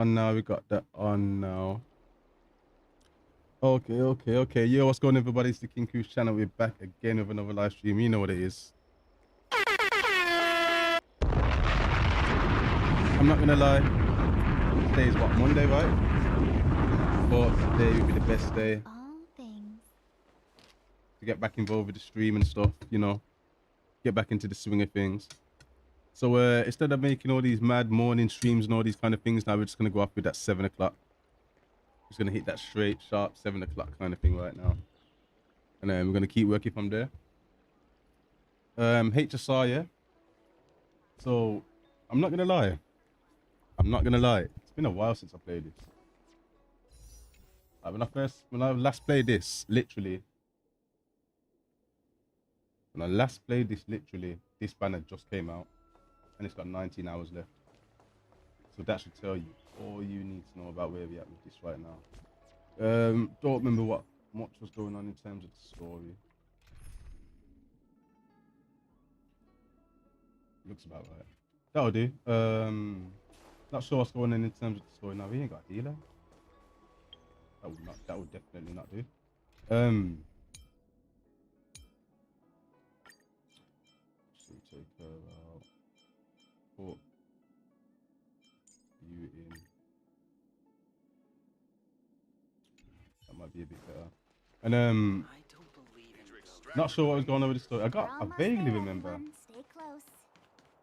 And now we got that on now. Okay. Yo, what's going on, everybody? It's the King Kruc channel. We're back again with another live stream. You know what it is. I'm not gonna lie. Today is what, Monday, right? But today will be the best day All things. to get back involved with the stream and stuff, you know. Get back into the swing of things. So instead of making all these mad morning streams and all these kind of things, now we're just gonna go off with that 7 o'clock. Just gonna hit that straight, sharp 7 o'clock kind of thing right now. And then we're gonna keep working from there. HSR, yeah. So I'm not gonna lie. It's been a while since I played this. Like when I last played this, literally. When I last played this, literally, this banner just came out, and it's got 19 hours left. So that should tell you all you need to know about where we're at with this right now. Don't remember what much was going on in terms of the story. Looks about right. That'll do. Not sure what's going on in terms of the story now. We ain't got a healer. That would definitely not do. So take her out. Put you in. That might be a bit better. And not sure what was going on with the story. I vaguely remember. Stay close.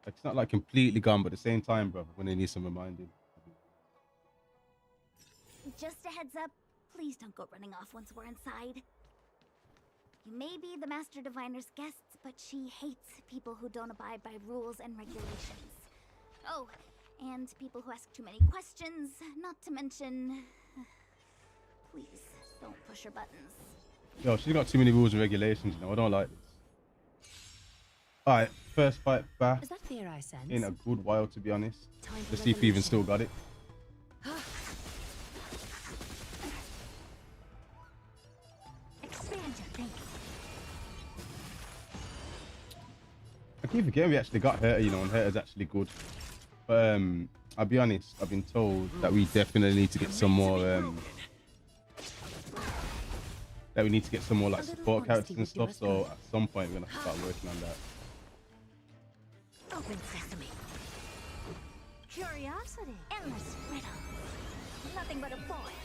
It's not like completely gone, but at the same time, bro, when they need some reminding. Just a heads up, please don't go running off once we're inside. You may be the Master Diviner's guests, but she hates people who don't abide by rules and regulations. Oh, and people who ask too many questions, not to mention... Please, don't push her buttons. Yo, she's got too many rules and regulations, you know. I don't like this. Alright, first fight back. Is that fear I sense? In a good while, to be honest. Time for Let's see if we even still got it. Expand your thinking. I keep forgetting we actually got her, you know, and her is actually good. But I'll be honest, I've been told that we definitely need to get some more like support characters and stuff, so at some point we're gonna have to start working on that. Open sesame. Curiosity. Endless riddle. Nothing but a point.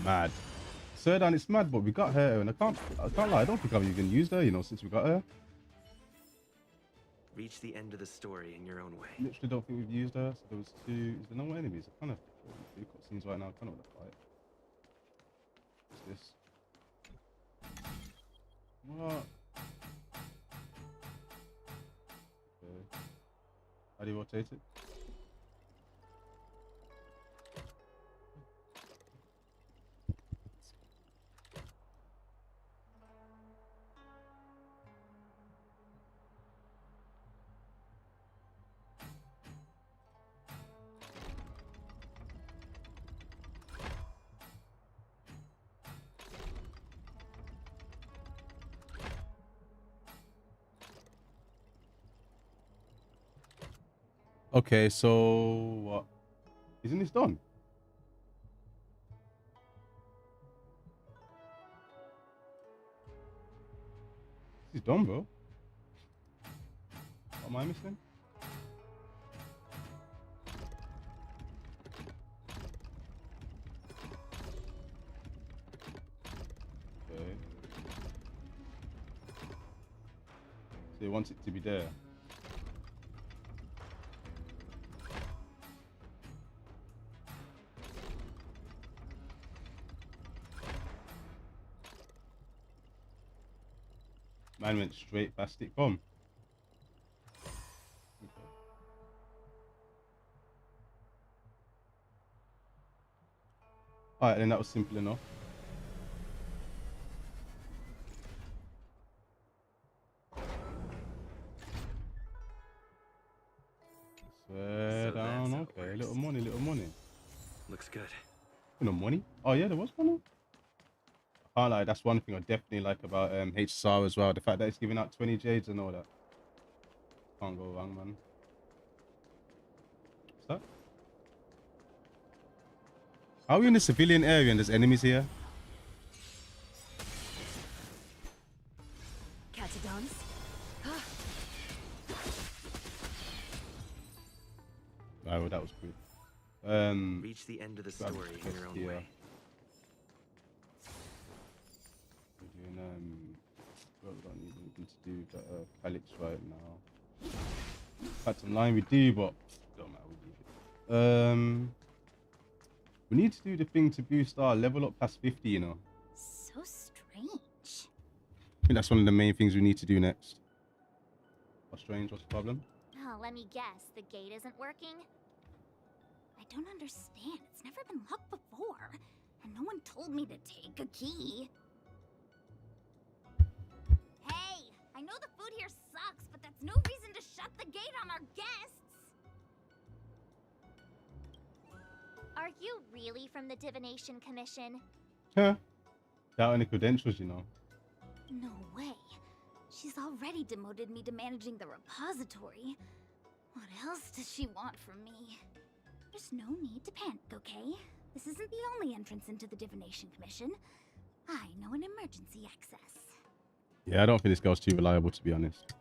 Mad. Serdan, it's mad, but we got her, and I can't lie, I don't think I've even used her, you know, since we got her. Reach the end of the story in your own way. Literally don't think we've used her. So there was two. Is there no more enemies? I kind of two cutscenes right now. I kind of want to fight. What's this? What? Okay. How do you rotate it? Okay, so what? Isn't this done? This is done, bro. What am I missing? Okay. So he wants it to be there. Man went straight past it. Boom. Okay. Alright, then that was simple enough. Swear down. Okay, little money. Looks good. No money? Oh yeah, there was money. I can't lie, that's one thing I definitely like about HSR as well. The fact that it's giving out 20 jades and all that. Can't go wrong, man. What's that? Are we in the civilian area and there's enemies here? Catagons? Oh, well, that was good. Reach the end of the grab story in chest your own here. way. We're doing well, we don't need anything to do but Calyx right now. Had some line we do, but don't matter, we leave it. We need to do the thing to boost our level up past 50, you know. So strange. I think that's one of the main things we need to do next. What's strange? What's the problem? Oh, let me guess. The gate isn't working? I don't understand. It's never been locked before. And no one told me to take a key. Hey! I know the food here sucks, but that's no reason to shut the gate on our guests! Are you really from the Divination Commission? Huh? Without any credentials, you know. No way. She's already demoted me to managing the repository. What else does she want from me? There's no need to panic, okay? This isn't the only entrance into the Divination Commission. I know an emergency access. Yeah, I don't think this girl's too reliable, to be honest.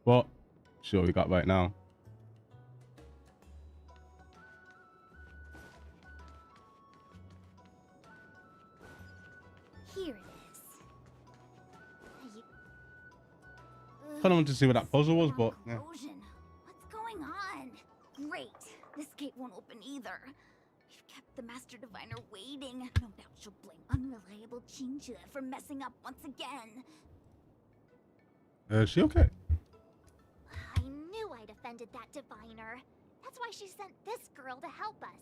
What? Sure, we got right now. Here it is. Kind of wanted to see what that puzzle was, but yeah. Corrosion. What's going on? Great. This gate won't open either. We've kept the Master Diviner waiting. No doubt she'll blame unreliable Chinchilla for messing up once again. Is she okay? I knew I'd offended that diviner. That's why she sent this girl to help us.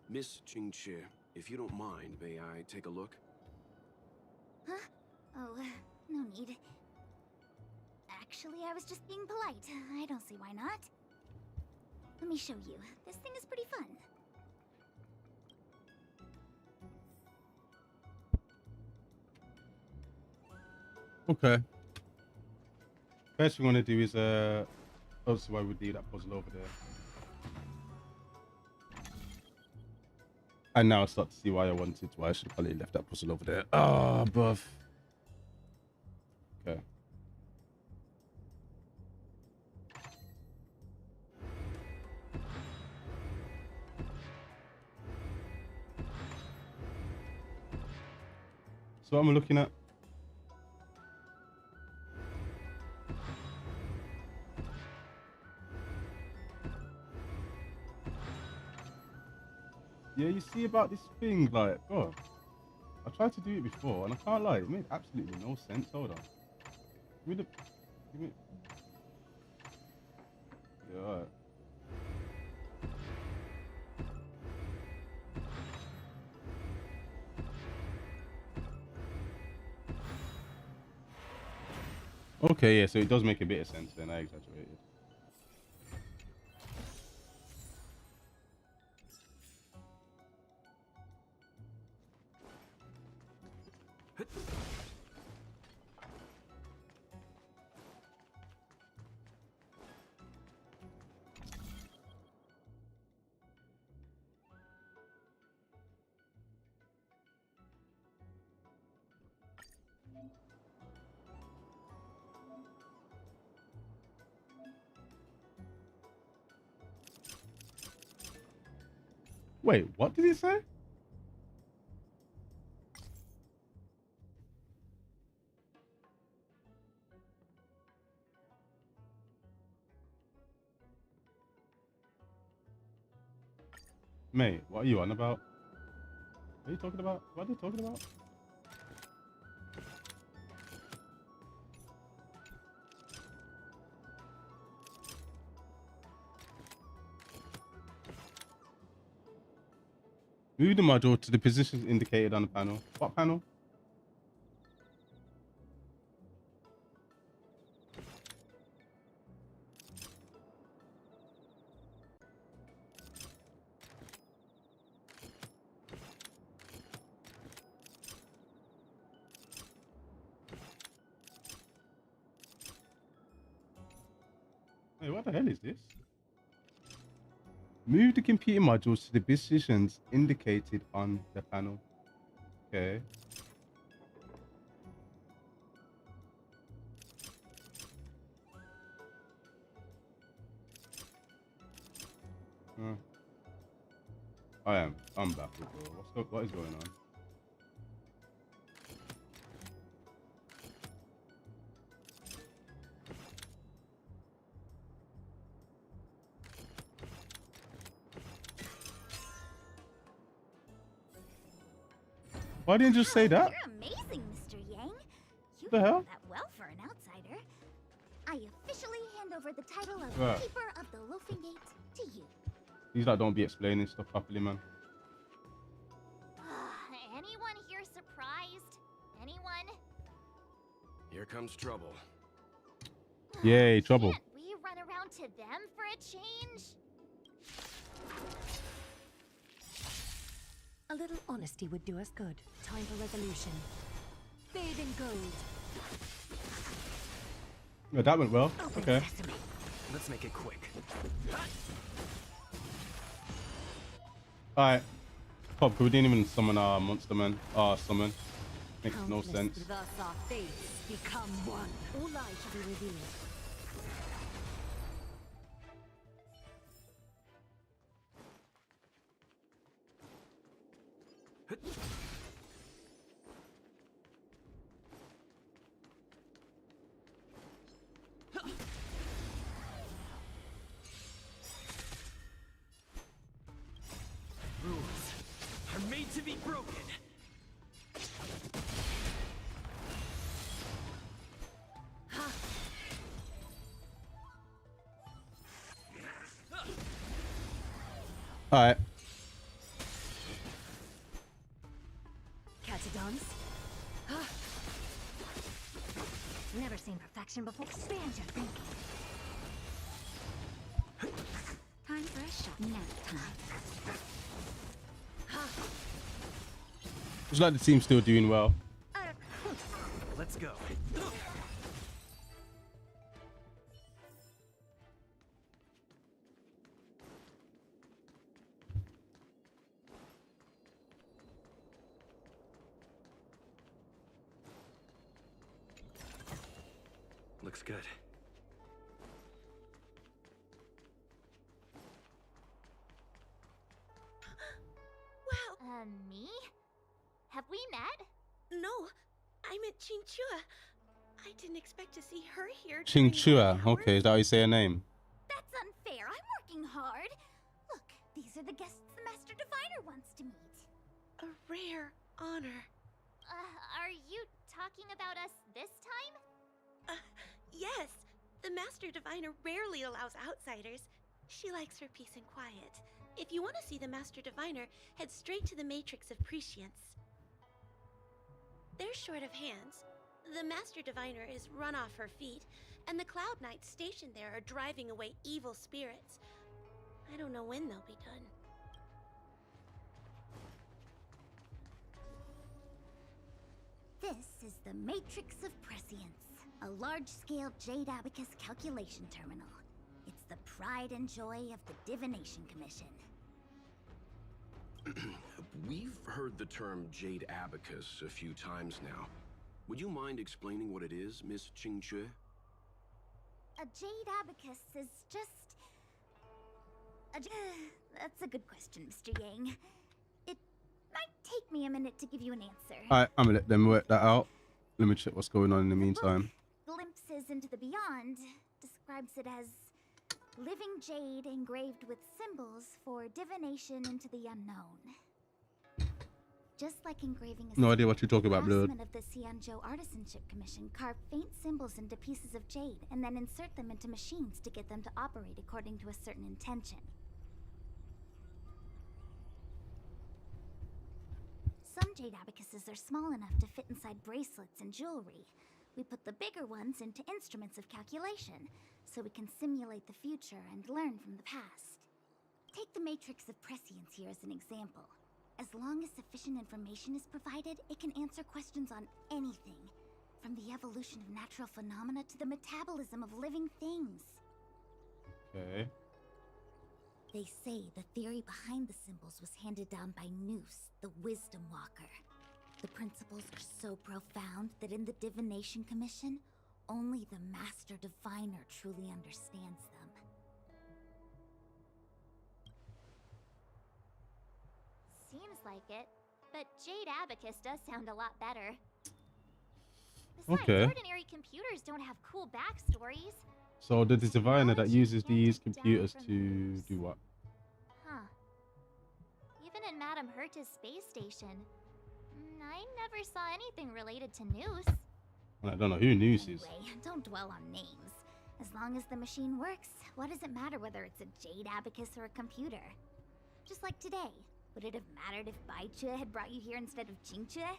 Miss Qingqi, if you don't mind, may I take a look? Huh? Oh, no need. Actually, I was just being polite. I don't see why not. Let me show you. This thing is pretty fun. Okay. First thing we want to do is obviously why we do that puzzle over there. And now I start to see why I should have probably left that puzzle over there. Ah, bruv. Okay. So what am I looking at? Yeah, you see about this thing, like, oh, I tried to do it before, and I can't lie, it made absolutely no sense. Hold on. Give me... Yeah, alright. Okay, yeah, so it does make a bit of sense then, I exaggerated. Wait, what did he say? Mate, what are you on about? What are you talking about? What are they talking about? Move the module to the positions indicated on the panel. What panel? Hey, what the hell is this? Move the computer modules to the positions indicated on the panel. Okay. I'm baffled, bro. What is going on? Why didn't you just say that? You're amazing, Mr. Yang. You The know hell? that well for an outsider. I officially hand over the title of Right. Keeper of the Loafing Gate to you. He's like, don't be explaining stuff properly, man. Anyone here surprised? Anyone? Here comes trouble. Yay, trouble. Can't we run around to them for a change? A little honesty would do us good. Time for resolution. Bathe in gold. Yeah, that went well. Open Okay. sesame. Let's make it quick. Alright. Pop, we didn't even summon our monster man. Summon. Makes no Countless sense. Thus our fates become one. All lies shall be revealed. Rules are made to be broken. Alright. Catadons. Never seen perfection before. Expand your thinking. Time for a shot. Nap time. Looks like the team's still doing well. Let's go. Looks good. Wow, Me? Have we met? no, I meant Chinchua. I didn't expect to see her here. Ching during Chua. the Okay, is that how you say her name? That's unfair. I'm working hard. Look, these are the guests the Master Diviner wants to meet. A rare honor. Are you talking about us this time? Yes, the Master Diviner rarely allows outsiders. She likes her peace and quiet. If you want to see the Master Diviner, head straight to the Matrix of Prescience. They're short of hands. The Master Diviner is run off her feet, and the Cloud Knights stationed there are driving away evil spirits. I don't know when they'll be done. This is the Matrix of Prescience, a large-scale Jade Abacus calculation terminal. It's the pride and joy of the Divination Commission. We've heard the term Jade Abacus a few times now. Would you mind explaining what it is, Miss Qingque? A Jade Abacus is just... That's a good question, Mr. Yang. It might take me a minute to give you an answer. Alright, I'm gonna let them work that out. Let me check what's going on in the The meantime. book, Glimpses into the Beyond, describes it as living jade engraved with symbols for divination into the unknown. Just like engraving a No idea what you're talking about, Blood. craftsmen of the Xianzhou Artisanship Commission carve faint symbols into pieces of jade and then insert them into machines to get them to operate according to a certain intention. Some jade abacuses are small enough to fit inside bracelets and jewelry. We put the bigger ones into instruments of calculation, so we can simulate the future and learn from the past. Take the Matrix of Prescience here as an example. As long as sufficient information is provided, it can answer questions on anything, from the evolution of natural phenomena to the metabolism of living things. Okay. They say the theory behind the symbols was handed down by Noose, the Wisdom Walker. The principles are so profound that in the Divination Commission, only the Master Diviner truly understands them. Seems like it, but Jade Abacus does sound a lot better. Besides, Okay. ordinary computers don't have cool backstories. So the diviner that uses these Handed down computers from to Noose. do what? Huh. Even in Madame Herta's space station, I never saw anything related to Noose. And I don't know who Noose is. Anyway, don't dwell on names. As long as the machine works, what does it matter whether it's a Jade Abacus or a computer? Just like today, would it have mattered if Baichue had brought you here instead of Qingchue? It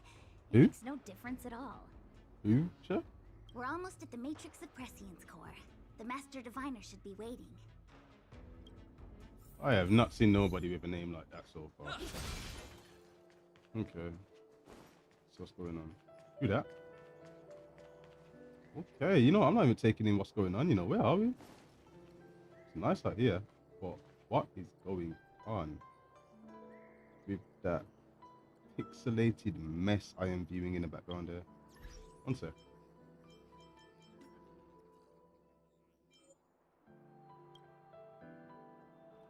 Who? makes no difference at all. Who? Sure. We're almost at the Matrix of Prescience core. The Master Diviner should be waiting. I have not seen nobody with a name like that so far. Okay. So what's going on? Do that. Okay, you know, I'm not even taking in what's going on, you know, where are we? It's nice out here, but what is going on with that pixelated mess I am viewing in the background there? One sec.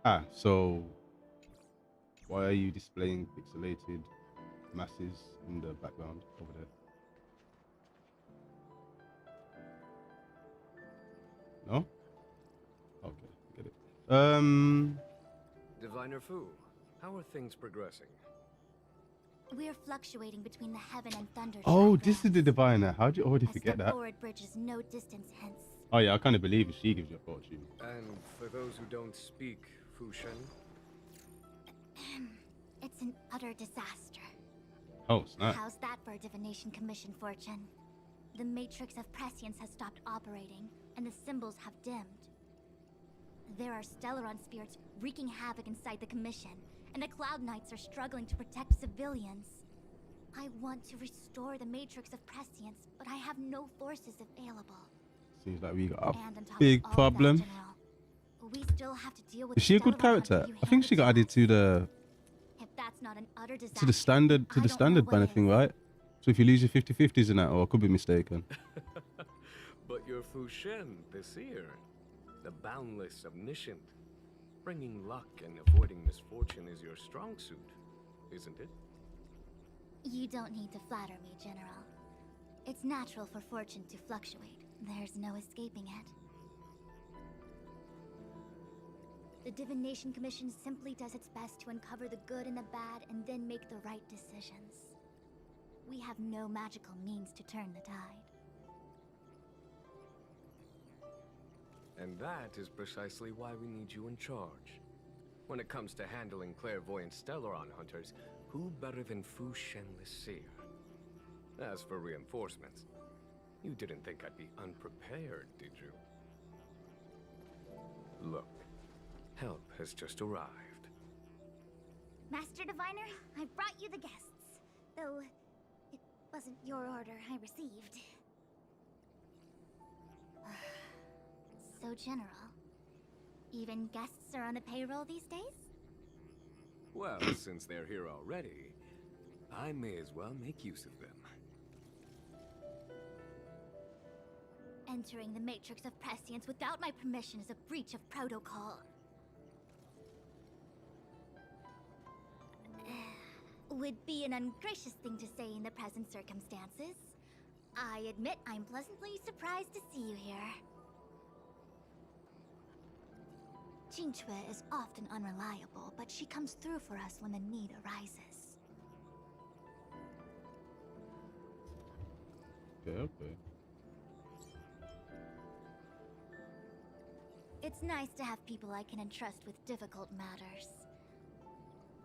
Ah, so why are you displaying pixelated masses in the background over there? No? Okay, get it. Diviner Fu, how are things progressing? We're fluctuating between the heaven and thunder. Oh, this is the diviner. How'd you already A forget step that? forward bridge is no distance hence. Oh yeah, I kind of believe it. She gives you a fortune. And for those who don't speak Fushen, It's an utter disaster. Oh, snap. How's that for a Divination Commission fortune? The Matrix of Prescience has stopped operating, and the symbols have dimmed. There are Stellaron spirits wreaking havoc inside the Commission, and the Cloud Knights are struggling to protect civilians. I want to restore the Matrix of Prescience, but I have no forces available. Seems like we got a And on top big of all problem. That, General, we still have to deal with Is she a good Stellaron character? hunter you I think she got added to the If that's not an utter disaster, to the standard I don't know standard what banner thing, is. right? So if you lose your 50/50s in that, or I could be mistaken. but your Fushen, the seer, the boundless, omniscient, bringing luck and avoiding misfortune is your strong suit, isn't it? You don't need to flatter me, General. It's natural for fortune to fluctuate. There's no escaping it. The Divination Commission simply does its best to uncover the good and the bad and then make the right decisions. We have no magical means to turn the tide. And that is precisely why we need you in charge. When it comes to handling clairvoyant Stellaron hunters, who better than Fushen the Seer? As for reinforcements, you didn't think I'd be unprepared, did you? Look, help has just arrived. Master Diviner, I've brought you the guests. Though, it wasn't your order I received. So, General, even guests are on the payroll these days? Well, since they're here already, I may as well make use of them. Entering the Matrix of Prescience without my permission is a breach of protocol. Would be an ungracious thing to say in the present circumstances. I admit I'm pleasantly surprised to see you here. Qingchue is often unreliable, but she comes through for us when the need arises. Okay. It's nice to have people I can entrust with difficult matters.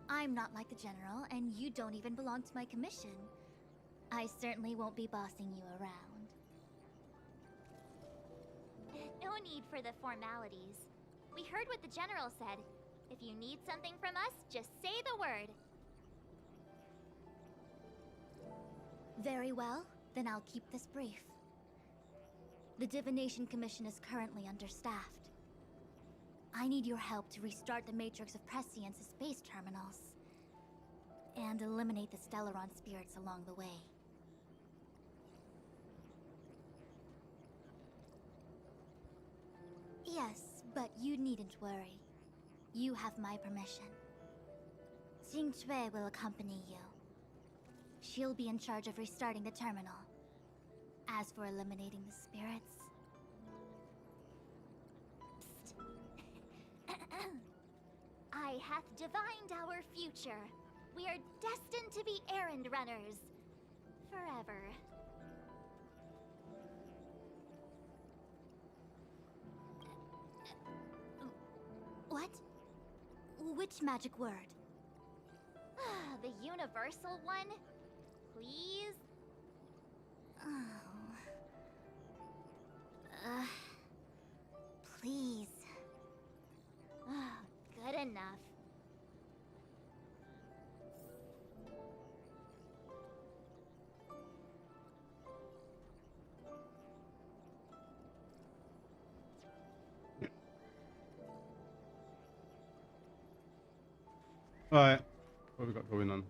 I'm not like the General, and you don't even belong to my commission. I certainly won't be bossing you around. No need for the formalities. We heard what the General said. If you need something from us, just say the word. Very well, then I'll keep this brief. The Divination Commission is currently understaffed. I need your help to restart the Matrix of Prescience's space terminals. And eliminate the Stellaron spirits along the way. Yes, but you needn't worry. You have my permission. Xing Shui will accompany you. She'll be in charge of restarting the terminal. As for eliminating the spirits... Psst. I hath divined our future. We are destined to be errand runners. Forever. What? Which magic word? The universal one? Please? Oh. Please. Good enough. Alright, what have we got going on?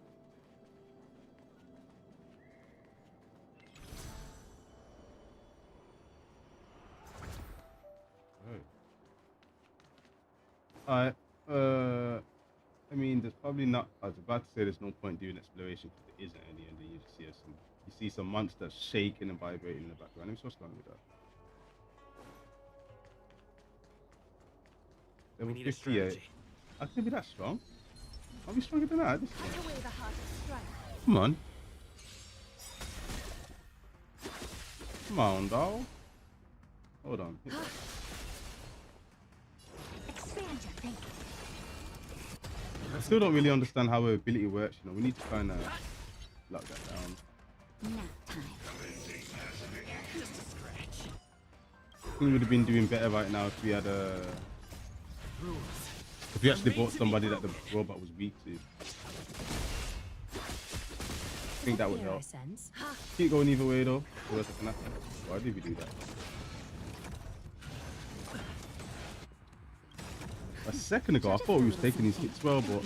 Alright, I mean, there's probably not, I was about to say there's no point doing exploration because there isn't any, and then you just see some monsters shaking and vibrating in the background. I'm so strong with that. We Level need a 58. strategy. I can't be that strong. I'll be stronger than that. Cut away the heart of strife. Come on. Come on, dog. Hold on. Expand your thinking. I still don't really understand how her ability works, you know. We need to kind of lock that down. Nap time. Just a scratch. I think we would have been doing better right now if we had Rules. if we actually bought somebody that the robot was weak to. I think that would help. Sense. Keep going either way though. The rest can happen. Why did we do that? A second ago, I thought we was taking these hits well, but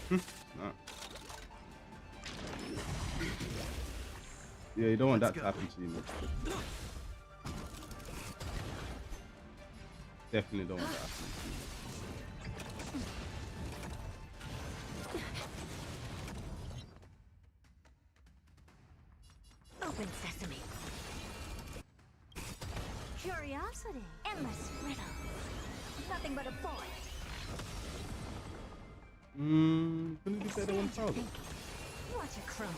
nah. Yeah, you don't want that to happen to you, man. Definitely don't want that to happen to you. Open sesame. Curiosity. Endless riddle. Nothing but a void. Couldn't be better 1,000. What a crumb.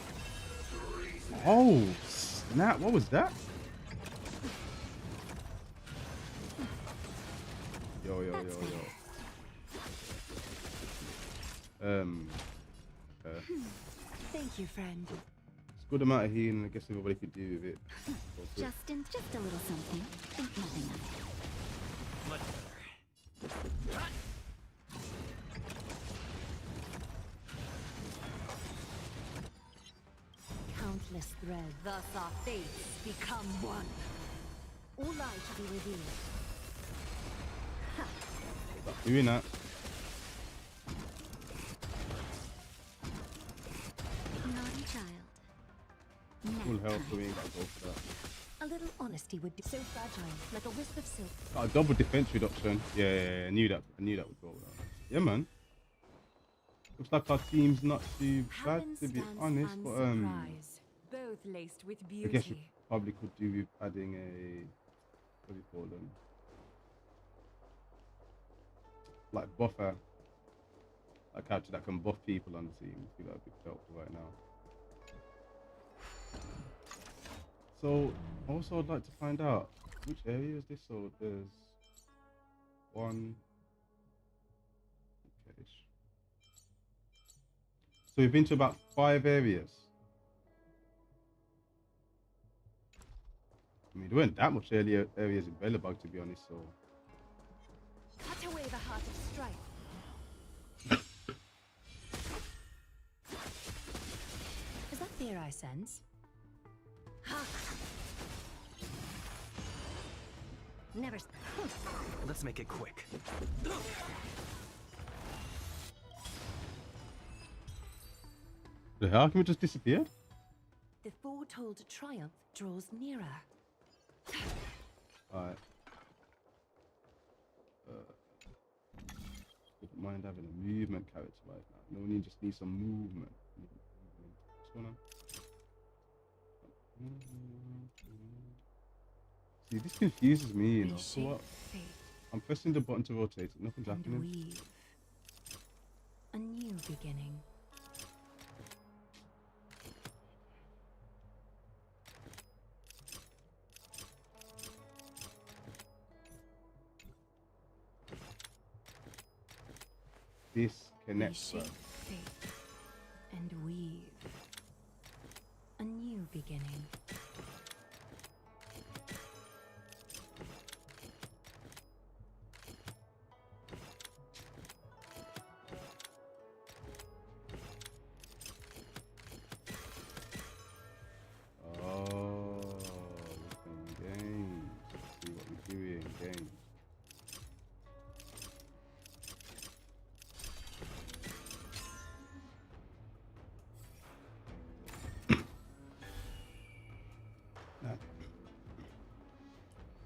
Oh, snap. What was that? Yo. Okay. Thank you, friend. It's a good amount of healing. I guess everybody could do with it. Just a little something. Think nothing of it. Much better. Countless threads. Thus our fates become one. All light to be revealed. Stop doing that. Naughty child. Full Nap health, so time. we ain't gotta go for that. A little honesty would do. So fragile, like a wisp of silk. Got a double defense reduction. Yeah, I knew that would go with that. Yeah, man. Looks like our team's not too bad, to be honest, but Both laced with I beauty. guess we probably could do with adding a, what do you call them? Like buffer. A character that can buff people on the team. I think that would be helpful right now. So, also I'd like to find out which area is this. So there's one. Okay. So we've been to about 5 areas. I mean, there weren't that much areas in Belobog, to be honest. So Cut away the heart of strife. here, I sense. Ha! Never. Let's make it quick. The hell? Can we just disappear? The foretold triumph draws nearer. Alright. Wouldn't mind having a movement character right now. No one just needs some movement. What's going on? See, this confuses me, you know. So what? I'm pressing the button to rotate it. Nothing's happening. Weave. A new beginning. Disconnect. Reshape fate and weave. A new beginning. Oh, we're playing games. Let's see what we do here in games.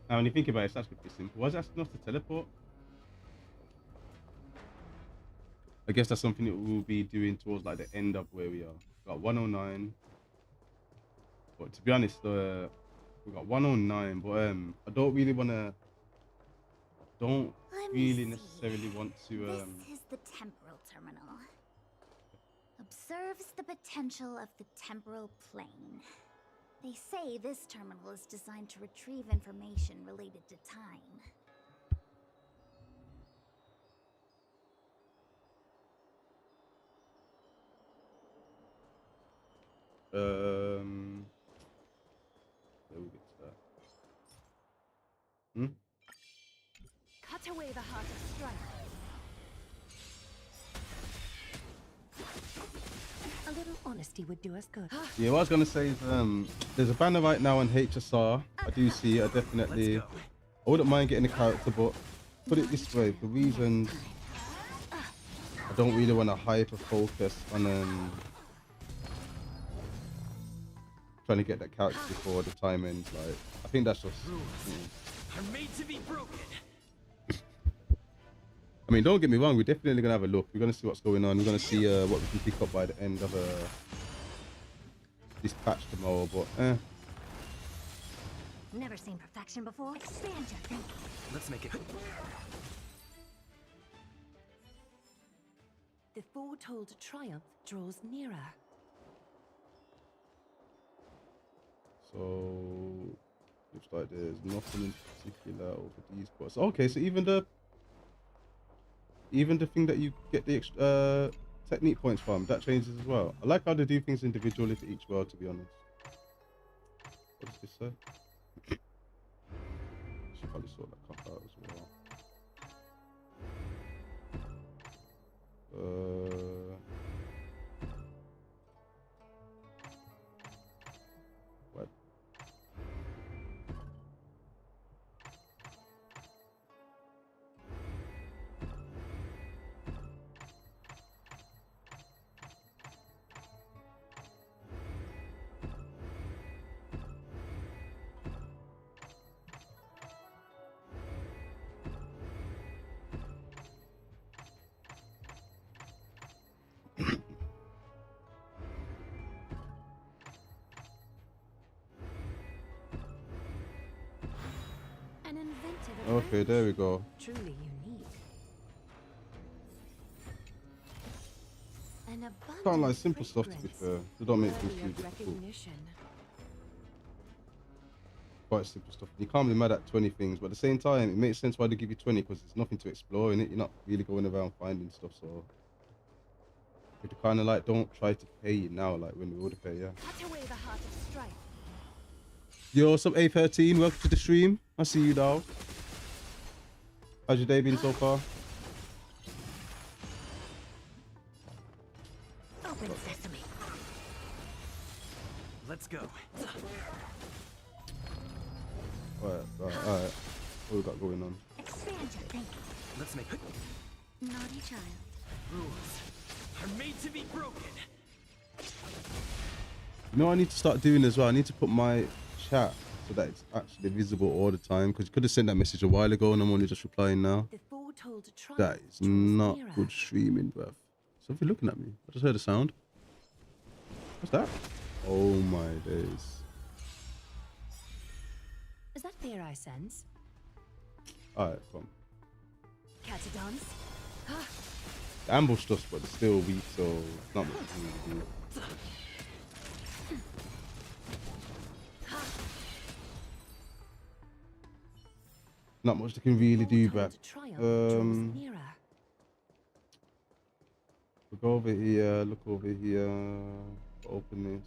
Now, when you think about it, it's actually pretty simple. Was that enough to teleport? I guess that's something that we'll be doing towards like the end of where we are. Got 109. But to be honest, we got 109. But I don't really want to. Don't really necessarily want to. This is the temporal terminal. Observes the potential of the temporal plane. They say this terminal is designed to retrieve information related to time. There we get to that. Cut away the heart of strife. A little honesty would do us good. Yeah, what I was gonna say is there's a banner right now on HSR. I do see it. I wouldn't mind getting a character, but put it this way, for reasons I don't really want to hyper focus on trying to get that character before the time ends. Like, I think that's just. Are made to be broken. I mean, don't get me wrong. We're definitely gonna have a look. We're gonna see what's going on. We're gonna see what we can pick up by the end of this patch tomorrow. But Never seen perfection before. Expand your thinking. Let's make it. The foretold triumph draws nearer. so looks like there's nothing in particular over these spots. Okay, so even the thing that you get the technique points from, that changes as well. I like how they do things individually for each world, to be honest. What does this say? Should probably sort that cup out as well. What? An inventive Okay, approach. there we go. Truly unique. An Kind of like simple stuff, to be fragrance, fair. They don't make things worthy too of difficult. recognition. Quite simple stuff. You can't be mad at 20 things, but at the same time, it makes sense why they give you 20, because there's nothing to explore in it. You're not really going around finding stuff, so you kind of like don't try to pay it now, like when we would pay, yeah. Cut away the heart of strife. Yo, what's up, A13? Welcome to the stream. I see you, dog. How's your day been so far? Open sesame. Let's go. Alright. What we got going on? Expand your thinking. Let's make Naughty child. rules are made to be broken. You know what I need to start doing as well? I need to put my chat so that it's actually visible all the time, because you could have sent that message a while ago and I'm only just replying now. The foretold trial That is draws not nearer. good streaming, bruv. Something looking at me. I just heard a sound. What's that? Oh my days. Is that fear I sense? Alright, come. Catadons? The ambush us, but it's still weak, so it's not much we can do. Not much they can really do, but we'll go over here, look over here, open this.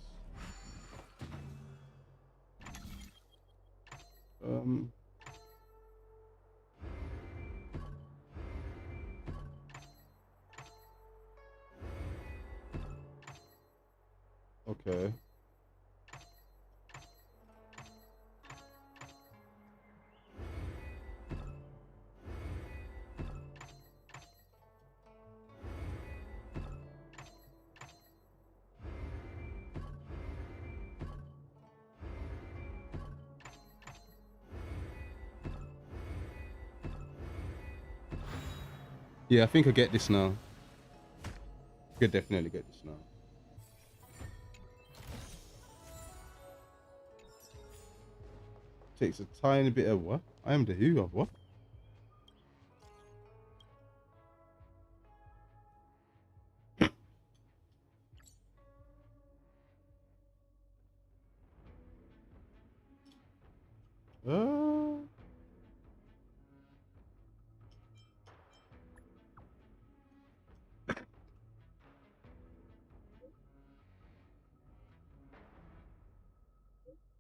Okay. Yeah, I think I get this now. I could definitely get this now. Takes a tiny bit of what? I am the who of what?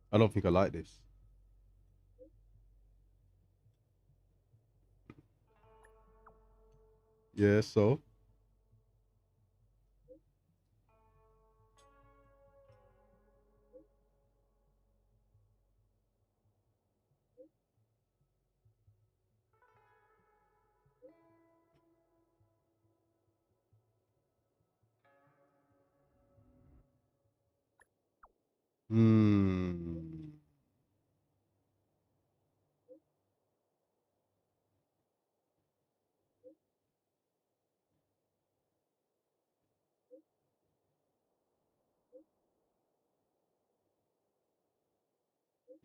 I don't think I like this. Yeah, so.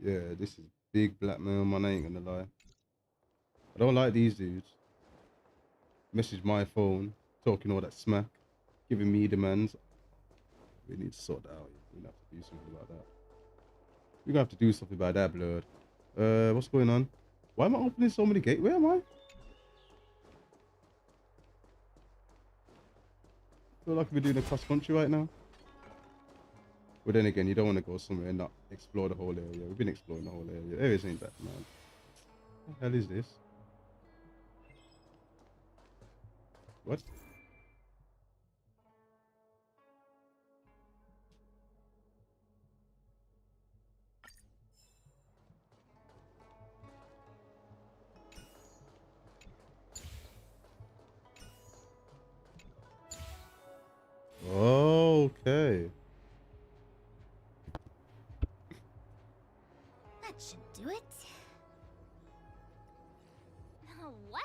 Yeah, this is big blackmail, man. I ain't gonna lie. I don't like these dudes. Message my phone, talking all that smack, giving me demands. We need to sort that out. We're gonna have to do something about that. We're gonna have to do something about that, blood. What's going on? Why am I opening so many gates? Where am I? Feel like we're doing a cross country right now. But then again, you don't want to go somewhere and not explore the whole area. We've been exploring the whole area. Areas ain't that, man. What the hell is this? What? Okay. That should do it. What?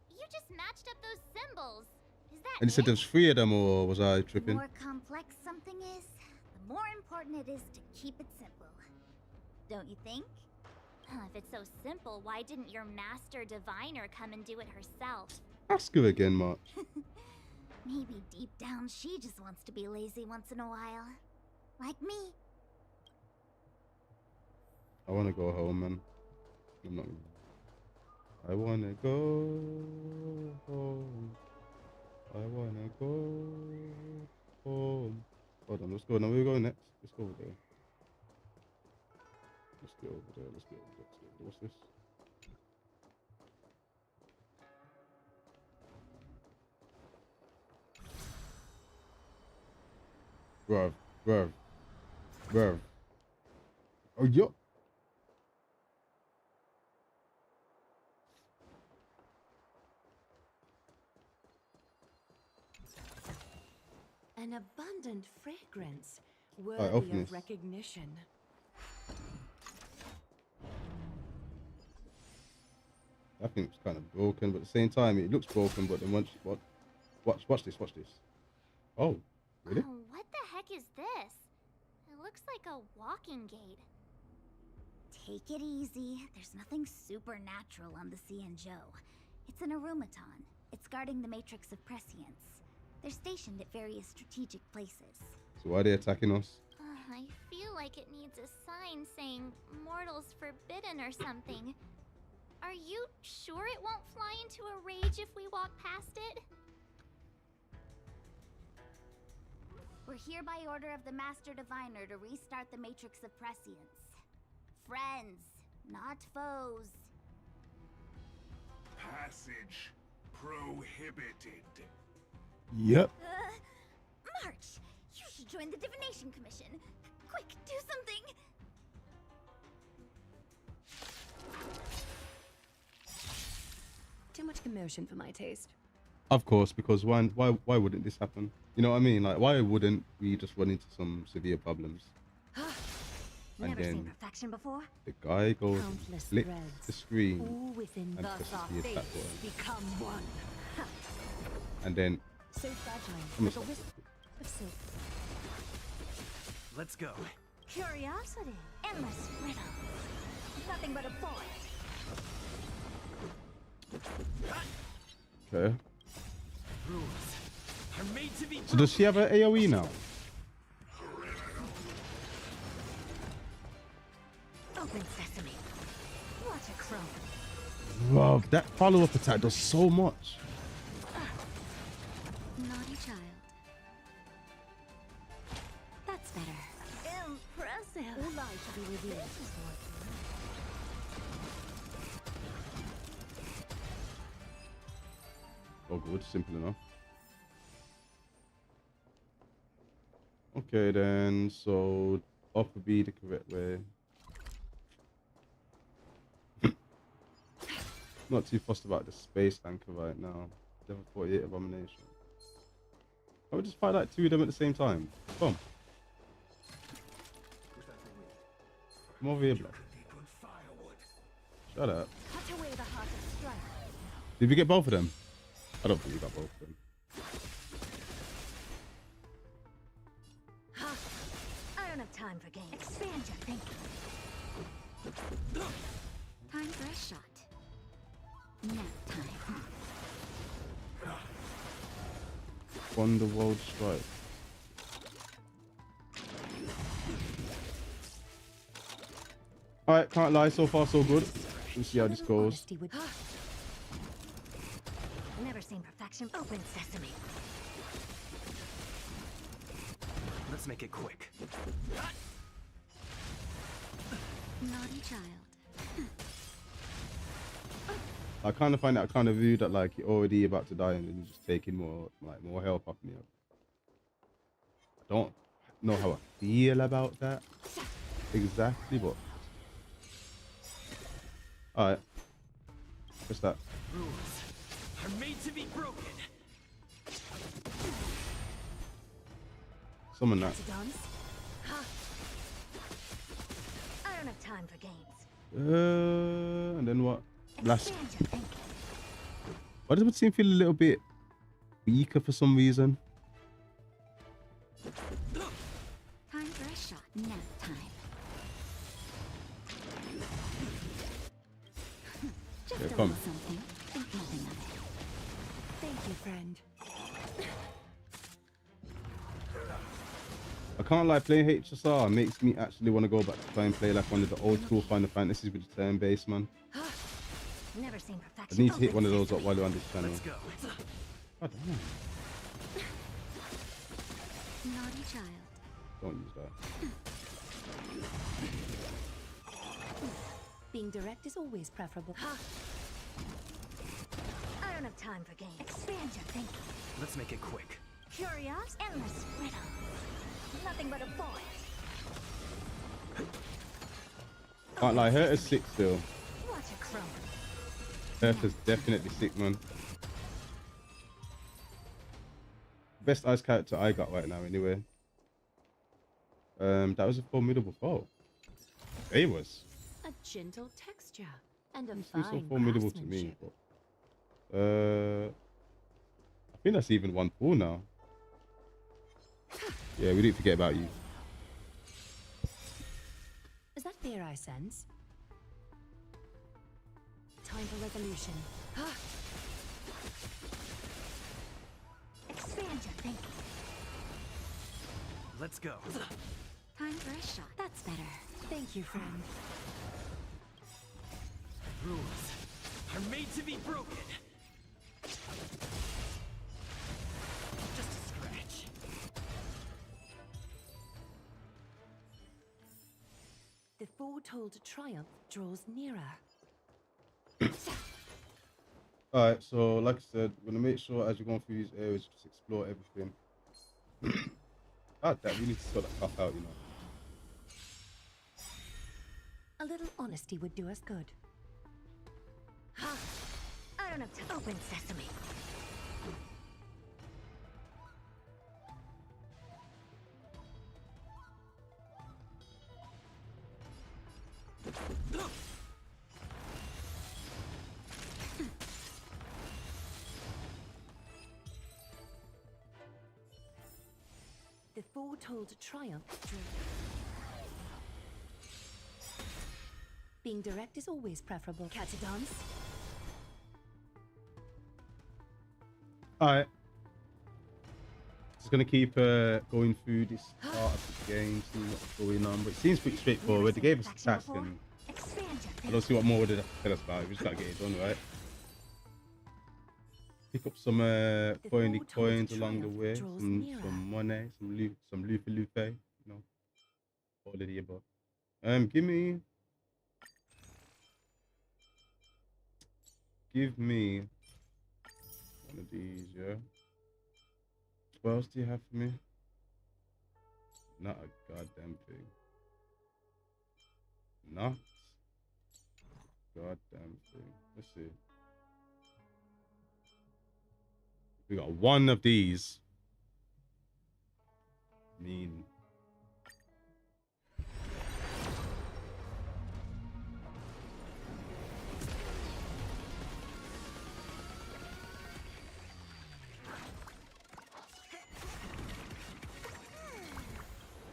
You just matched up those symbols. Is that And you said it? there's 3 of them, or was I The tripping? more complex something is, the more important it is to keep it simple. Don't you think? If it's so simple, why didn't your master diviner come and do it herself? Ask her again, Mark. Maybe deep down she just wants to be lazy once in a while. Like me. I want to go home, man. I'm not gonna... I want to go home. I want to go home. Hold on, let's go. Now, where we going next? Let's go over there. Let's go over there. Let's go over there. Let's go over there. What's this? Bruv. Oh, yo. An abundant fragrance, open worthy this. of recognition. I think it's kind of broken, but at the same time, it looks broken. But then once, watch this. Oh, really? Oh, what the heck is this? It looks like a walking gate. Take it easy. There's nothing supernatural on the Joe. It's an aromaton. It's guarding the matrix of prescience. They're stationed at various strategic places. So why are they attacking us? I feel like it needs a sign saying mortals forbidden or something. Are you sure it won't fly into a rage if we walk past it? We're here by order of the Master Diviner to restart the Matrix of Prescience. Friends, not foes. Passage prohibited. Yep. March! You should join the Divination Commission. Quick, do something! Too much commotion for my taste. Of course, because why wouldn't this happen? You know what I mean? Like, why wouldn't we just run into some severe problems? And Never seen then perfection before. the guy goes and Countless flicks threads, the screen all within and thus presses our the attack fates button. become one. Ha! And then So fragile, I'm like a gonna wisp of silk. Let's go. Curiosity. Endless riddle. Nothing but a void. okay. Rules are made to be. So does she have an AOE now? Open sesame. What a crumb. Wow, that follow-up attack does so much. Naughty child. That's better. Impressive. All lies to be revealed. Oh, good, simple enough. Okay, then, so off would be the correct way. Not too fussed about the space tanker right now. Level 48 abomination. I would just fight like two of them at the same time. Come over here, blood. Shut up. Cut away the heart of strife. Did we get both of them? I don't think we got both of them. Ha! I don't have time for games. Expand your thinking. Time for a shot. Nap time. Wonderworld Strike. Alright, can't lie, so far so good. Let's see how this goes. Never seen perfection. Open sesame. Let's make it quick. Naughty child. I kind of find that kind of view that like you're already about to die and then you're just taking more health off me. I don't know how I feel about that exactly, but alright. What's that? Rules are made to be broken. Summon that. Ha! I don't have time for games. And then what? Blast. Expand your thinking. Why does it seem feel a little bit weaker for some reason? Time for a shot. Nap time. Just Yeah, a come. little something. Think nothing of it. Thank you, friend. I can't lie, playing HSR makes me actually want to go back to try and play like one of the old school Final Fantasies with the turn-based, man. Never seen I perfection. need to hit one of those up while you're on this channel. Let's go. I don't know. Naughty child. Don't use that. Being direct is always preferable. I don't have time for games. Expand your thinking. Let's make it quick. Curious, endless riddle. Nothing but a void. Can't lie, Herta's sick still. What a crumb. Herta's definitely sick, man. Best ice character I got right now, anyway. That was a formidable foe. It was. A gentle texture and a It's so fine formidable to me. craftsmanship. But, I think that's even one pool now. Yeah, we didn't forget about you. Is that fear I sense? Time for resolution. Expand your thinking. Let's go. Time for a shot. That's better. Thank you, friend. Rules are made to be broken. Just a scratch. The foretold triumph draws nearer. Alright, so like I said, we're gonna make sure as you're going through these areas, just explore everything. That we need to sort that stuff out, you know. A little honesty would do us good. I don't have to open sesame. The foretold triumph drew. Being direct is always preferable. Catadons. Alright. Just gonna keep going through this part of the game, see what's going on. But it seems pretty straightforward. They gave us a task and Expand your I thinking. don't see what more they have to tell us about it. We just gotta get it done, right? Pick up some coins along the way, some money, some lupe, you know, all of the above. Give me one of these, yeah. What else do you have for me? Not a goddamn thing. Not goddamn thing. Let's see. We got one of these. Mean.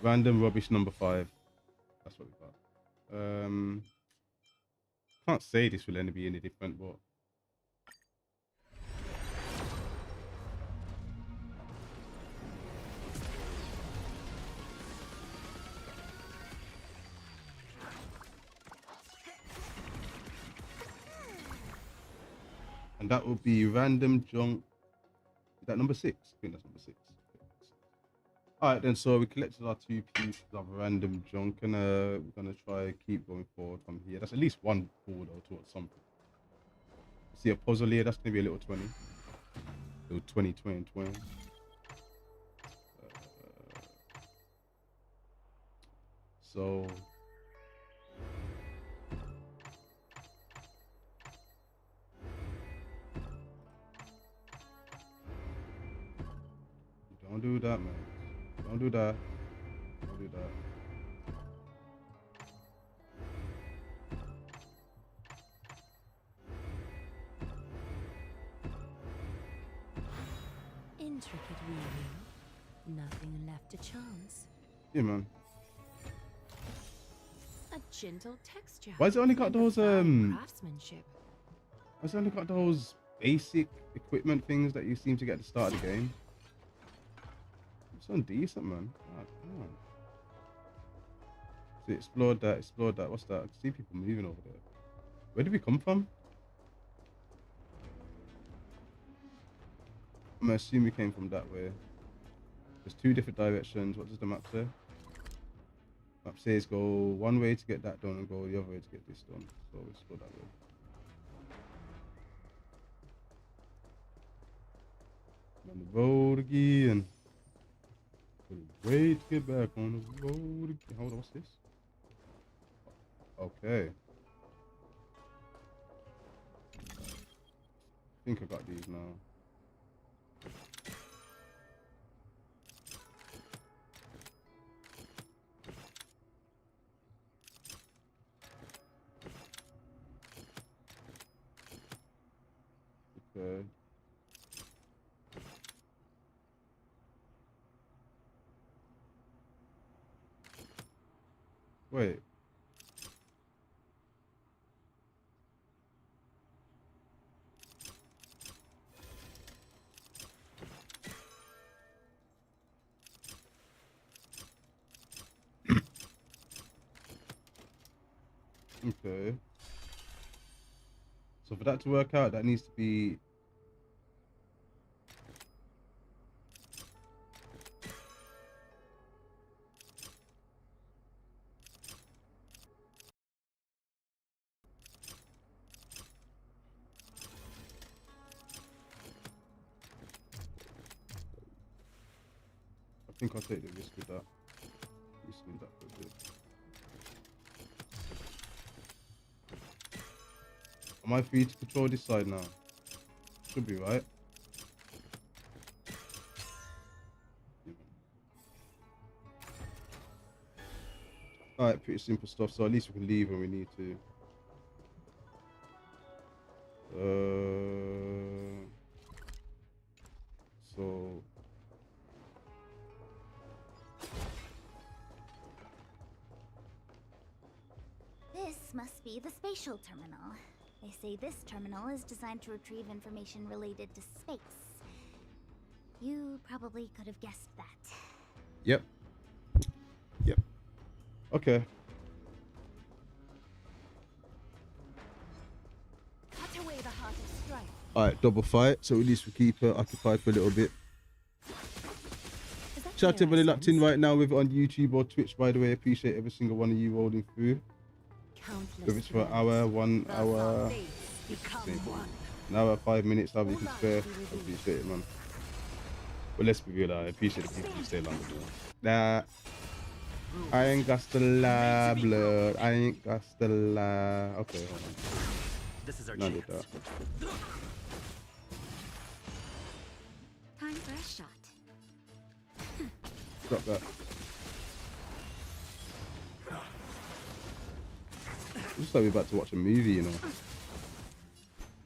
Random rubbish number 5. That's what we got. Can't say this will be any different, but and that will be random junk. Is that number 6? I think that's number 6. Alright then, so we collected our 2 pieces of random junk and we're gonna try keep going forward from here. That's at least one pool though towards something. See a puzzle here, that's gonna be a little 20. Little 20. So don't do that, man. Don't do that. Don't do that. Intricate weaving. Nothing left to chance. Yeah, man. A gentle texture. Why has it only got and a those fine craftsmanship. why has it only got those basic equipment things that you seem to get at the start of the game? It's so decent, man. Oh, come on. So explored that. What's that? I can see people moving over there. Where did we come from? I'm gonna assume we came from that way. There's 2 different directions. What does the map say? Map says go one way to get that done and go the other way to get this done. So let's go that way. On the road again. Couldn't wait to get back on the road again. Hold on, what's this? Okay. I think I got these now. Okay. Wait. Okay. So for that to work out, that needs to be. I think I'll take the risk with that. Risking that for a bit. Am I free to control this side now? Should be, right? Alright, pretty simple stuff, so at least we can leave when we need to. So... This must be the spatial terminal. They say this terminal is designed to retrieve information related to space. You probably could have guessed that. Yep. Yep. Okay. Cut away the heart of strife. Alright, double fight, so at least we keep her occupied for a little bit. Shout out to everybody locked in right now, whether on YouTube or Twitch, by the way. Appreciate every single one of you rolling through. Whether it's for an hour, 1 hour, an hour, 5 minutes, however you can spare. I appreciate it, man. But let's be real, I appreciate the people who stay longer. Nah, I ain't got the lie, blood. I ain't got the lie. Okay, hold on. This is our None chance. of that. Time for a shot. Drop that. Looks like we're about to watch a movie, you know.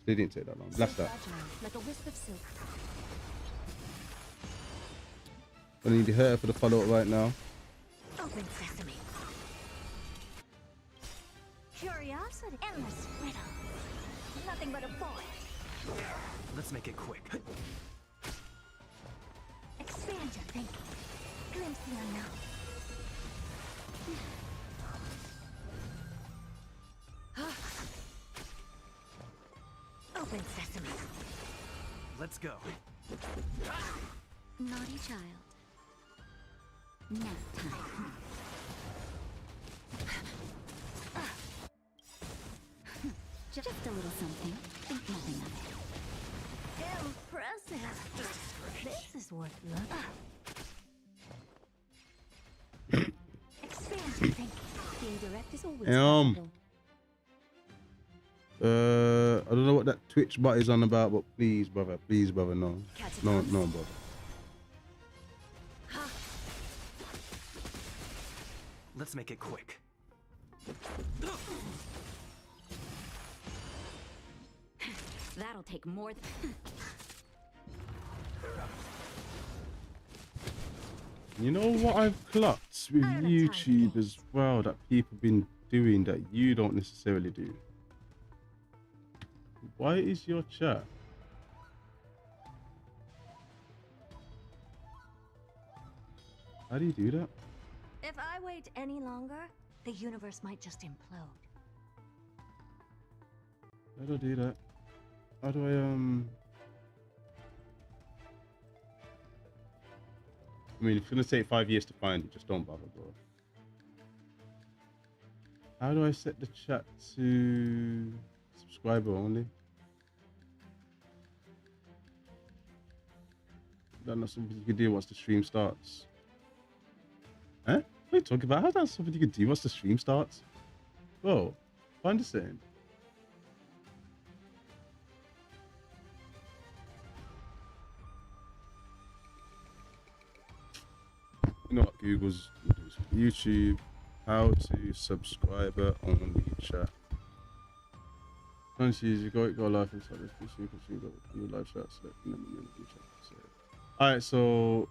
They didn't take that long. Blast that. Like a wisp of silk. I need to hurt her for the follow-up right now. Open sesame. Curiosity. Endless riddle. Nothing but a void. Let's make it quick. Expand your thinking. Glimpse the unknown. Open sesame. Let's go. Naughty child. Nap time. Just a little something. Think nothing of it. Impressive. This is worth looking. Expand your thinking. Being direct is always Elm. possible. I don't know what that Twitch bot is on about, but please, brother, no. No, brother. Let's make it quick. That'll take more than... You know what I've clocked with YouTube as well that people been doing that you don't necessarily do? Why is your chat? How do you do that? If I wait any longer, the universe might just implode. How do I do that? How do I I mean, if it's gonna take 5 years to find it, just don't bother, bro. How do I set the chat to subscriber only? That's not something you can do once the stream starts. Huh? What are you talking about? How's that something you can do once the stream starts? Whoa, find the same. You know what Google's YouTube, how to subscriber only chat. Once you go live inside this PC, you can see your live chat select and then the chat. Alright, so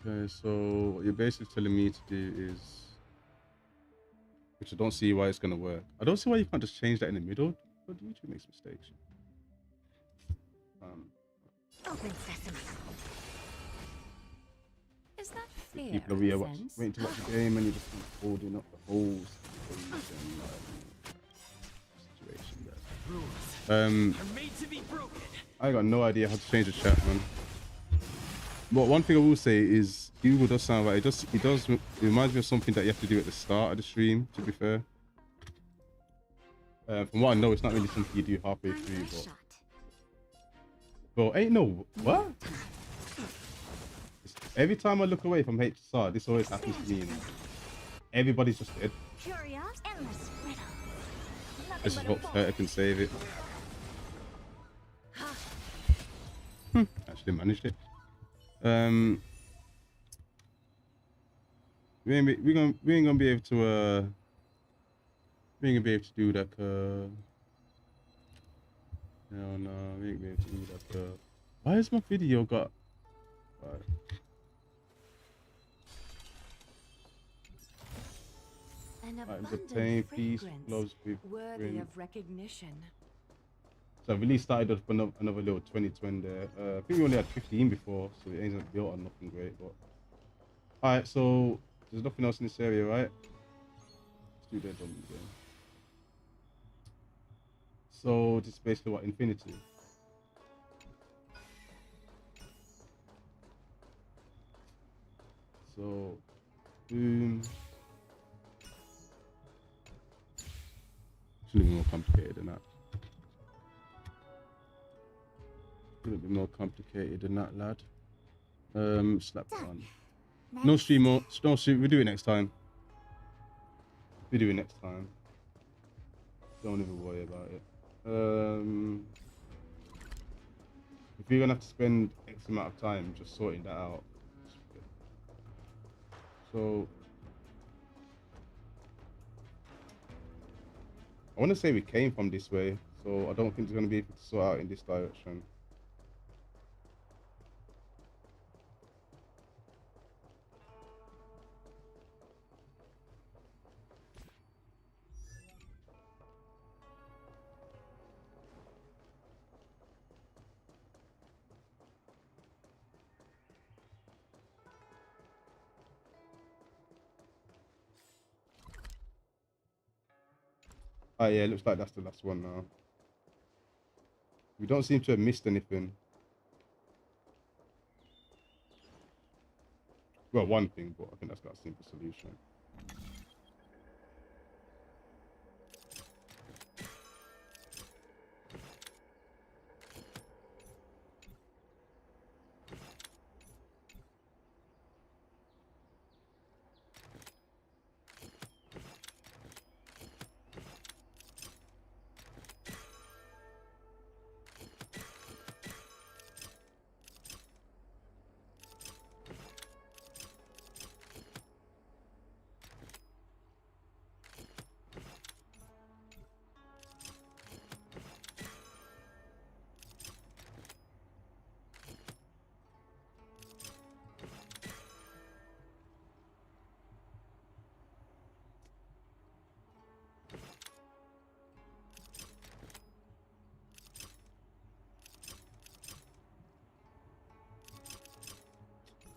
okay, so what you're basically telling me to do is, which I don't see why it's gonna work. I don't see why you can't just change that in the middle, but YouTube makes mistakes. Open sesame. Is that fair? People are here waiting to watch the game and you're just holding up the whole situation there. Rules are made to be broken. I got no idea how to change the chat, man. But one thing I will say is Google does sound like it reminds me of something that you have to do at the start of the stream, to be fair. From what I know, it's not really something you do halfway through, but ain't no what? Every time I look away from HSR, this always happens to me. You know? Everybody's just dead. This is what I can save it. Actually managed it. We ain't gonna be able to do that. No, we ain't gonna be able to do that. Why has my video got? Right. Obtain peace, gloves with worthy of recognition. So I've really started up another little 2020 there. I think we only had 15 before, so it ain't built on nothing great. But alright, so there's nothing else in this area, right? Let's do that again. So this is basically what infinity. So boom. It's a little more complicated than that. A little bit more complicated than that, lad. Slap one. No stream more. No stream. We'll do it next time. We'll do it next time. Don't even worry about it. If you're gonna have to spend X amount of time just sorting that out. So I want to say we came from this way, so I don't think it's going to be able to sort out in this direction. Oh yeah, it looks like that's the last one now. We don't seem to have missed anything. Well, one thing, but I think that's got a simple solution.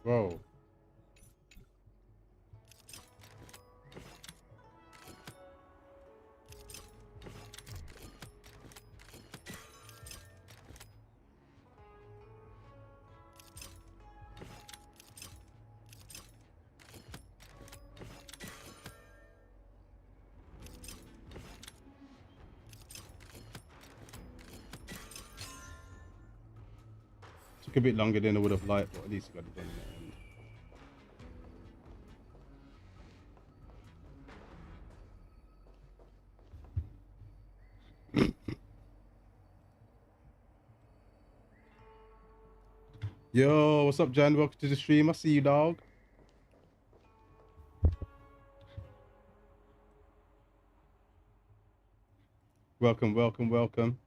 Whoa. Took a bit longer than I would have liked, but at least I got it done in the end. Yo, what's up, Jan? Welcome to the stream. I see you, dog. Welcome, welcome, welcome.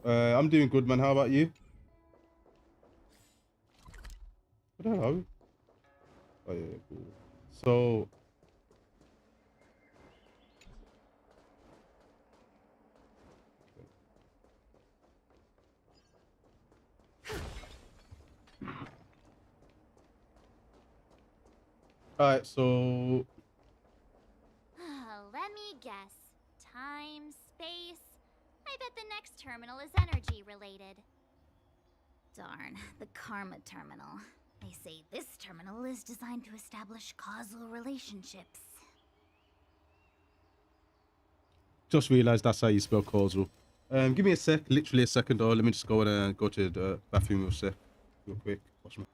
I'm doing good, man. How about you? I don't know. Oh yeah, cool. So, all right. So, Let me guess. Time, space. I bet the next terminal is energy related. Darn, the Karma Terminal. They say this terminal is designed to establish causal relationships. just realized that's how you spell causal. Give me a sec. Literally a second, or let me just go and go to the bathroom real sec, real quick. Wash my.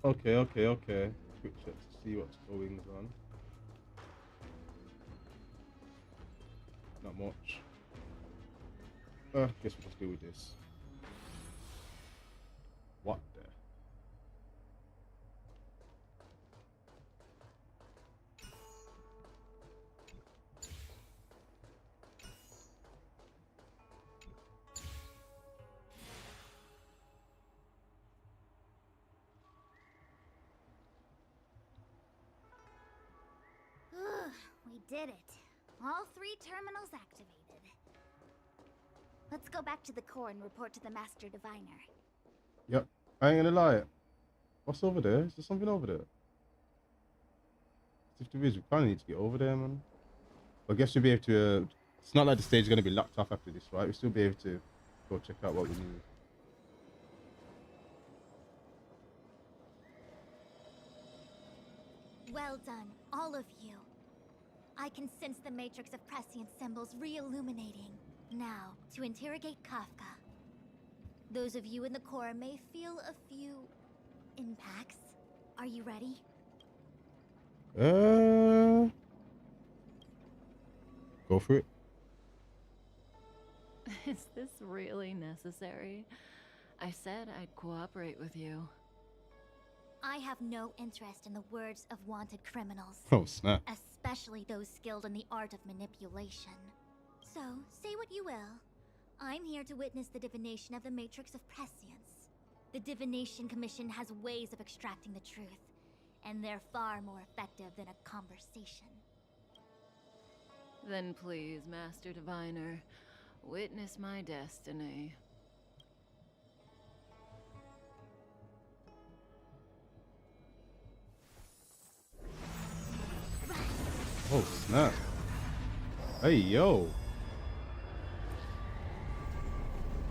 Okay. Quick check to see what's going on. Not much. Guess we'll just deal with this. What the? We did it. All 3 terminals activated. Let's go back to the core and report to the Master Diviner. Yep. I ain't gonna lie. What's over there? Is there something over there? If there is, we kind of need to get over there, man. I guess we'll be able to. It's not like the stage is gonna be locked off after this, right? We'll still be able to go check out what we need. Well done, all of you. I can sense the matrix of prescient symbols re-illuminating. Now, to interrogate Kafka. Those of you in the core may feel a few impacts. Are you ready? Go for it. Is this really necessary? I said I'd cooperate with you. I have no interest in the words of wanted criminals. Oh snap. Especially those skilled in the art of manipulation. So, say what you will. I'm here to witness the divination of the Matrix of Prescience. The Divination Commission has ways of extracting the truth, and they're far more effective than a conversation. Then please, Master Diviner, witness my destiny. Oh snap. Hey yo.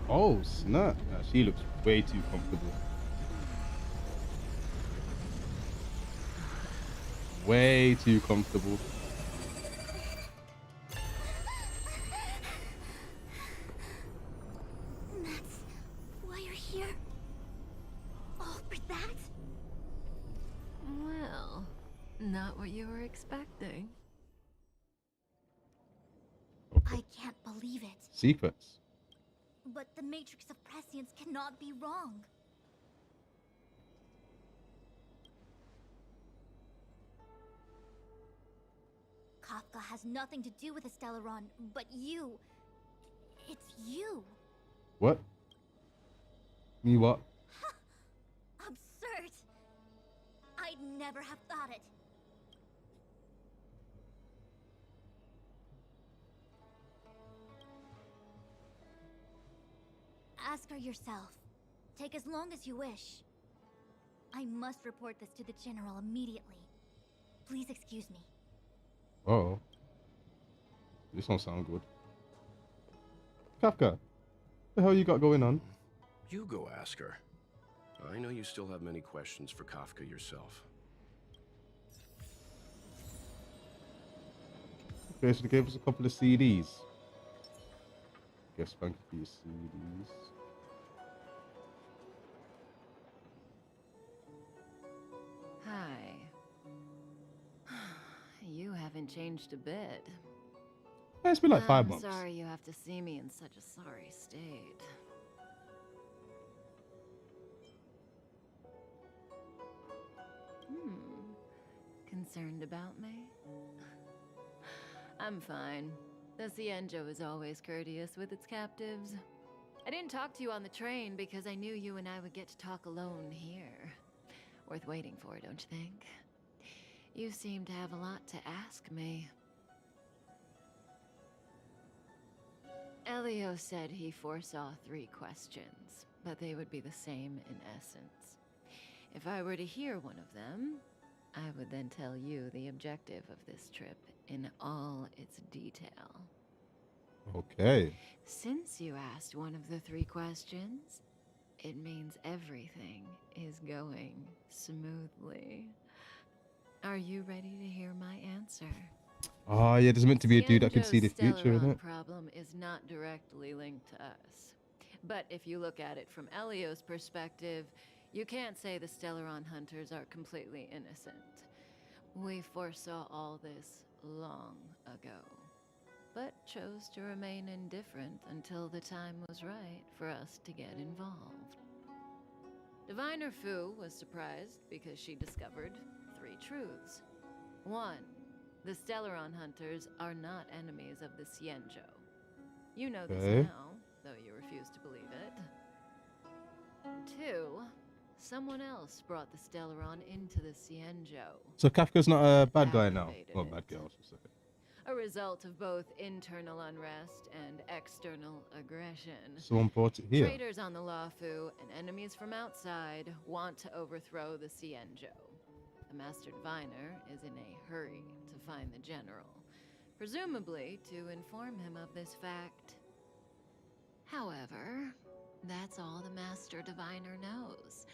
Oh snap. Nah, she looks way too comfortable. Way too comfortable. That's why you're here? All for that? Well, not what you were expecting. I can't believe it. Secrets. But the Matrix of Prescience cannot be wrong. Kafka has nothing to do with the Stellaron, but you. It's you. What? Me what? Absurd. I'd never have thought it. Ask her yourself. Take as long as you wish. I must report this to the General immediately. Please excuse me. Oh. This don't sound good. Kafka, the hell you got going on? You go ask her. I know you still have many questions for Kafka yourself. Basically gave us a couple of CDs. Guess thank you for your CDs. Hi. You haven't changed a bit. Yeah, it's been like 5 months. I'm sorry you have to see me in such a sorry state. Concerned about me? I'm fine. The Cienjo is always courteous with its captives. I didn't talk to you on the train because I knew you and I would get to talk alone here. Worth waiting for, don't you think? You seem to have a lot to ask me. Elio said he foresaw 3 questions, but they would be the same in essence. If I were to hear one of them, I would then tell you the objective of this trip in all its detail. Okay. Since you asked one of the 3 questions, it means everything is going smoothly. Are you ready to hear my answer? Oh yeah, there's meant to be a dude that can see the Cienjo's future, isn't Stellaron it? problem is not directly linked to us. But if you look at it from Elio's perspective, You can't say the Stellaron hunters are completely innocent. We foresaw all this long ago, but chose to remain indifferent until the time was right for us to get involved. Diviner Fu was surprised because she discovered 3 truths. 1. The Stellaron hunters are not enemies of the Xianzhou. You know this now, though you refuse to believe it. 2. Someone else brought the Stellaron into the Xianzhou. So Kafka's not a bad guy now. Well, bad girl, I should say. A result of both internal unrest and external aggression. Someone brought it here. Traitors on the Luofu and enemies from outside want to overthrow the Xianzhou. The Master Diviner is in a hurry to find the general, presumably to inform him of this fact. However, that's all the Master Diviner knows,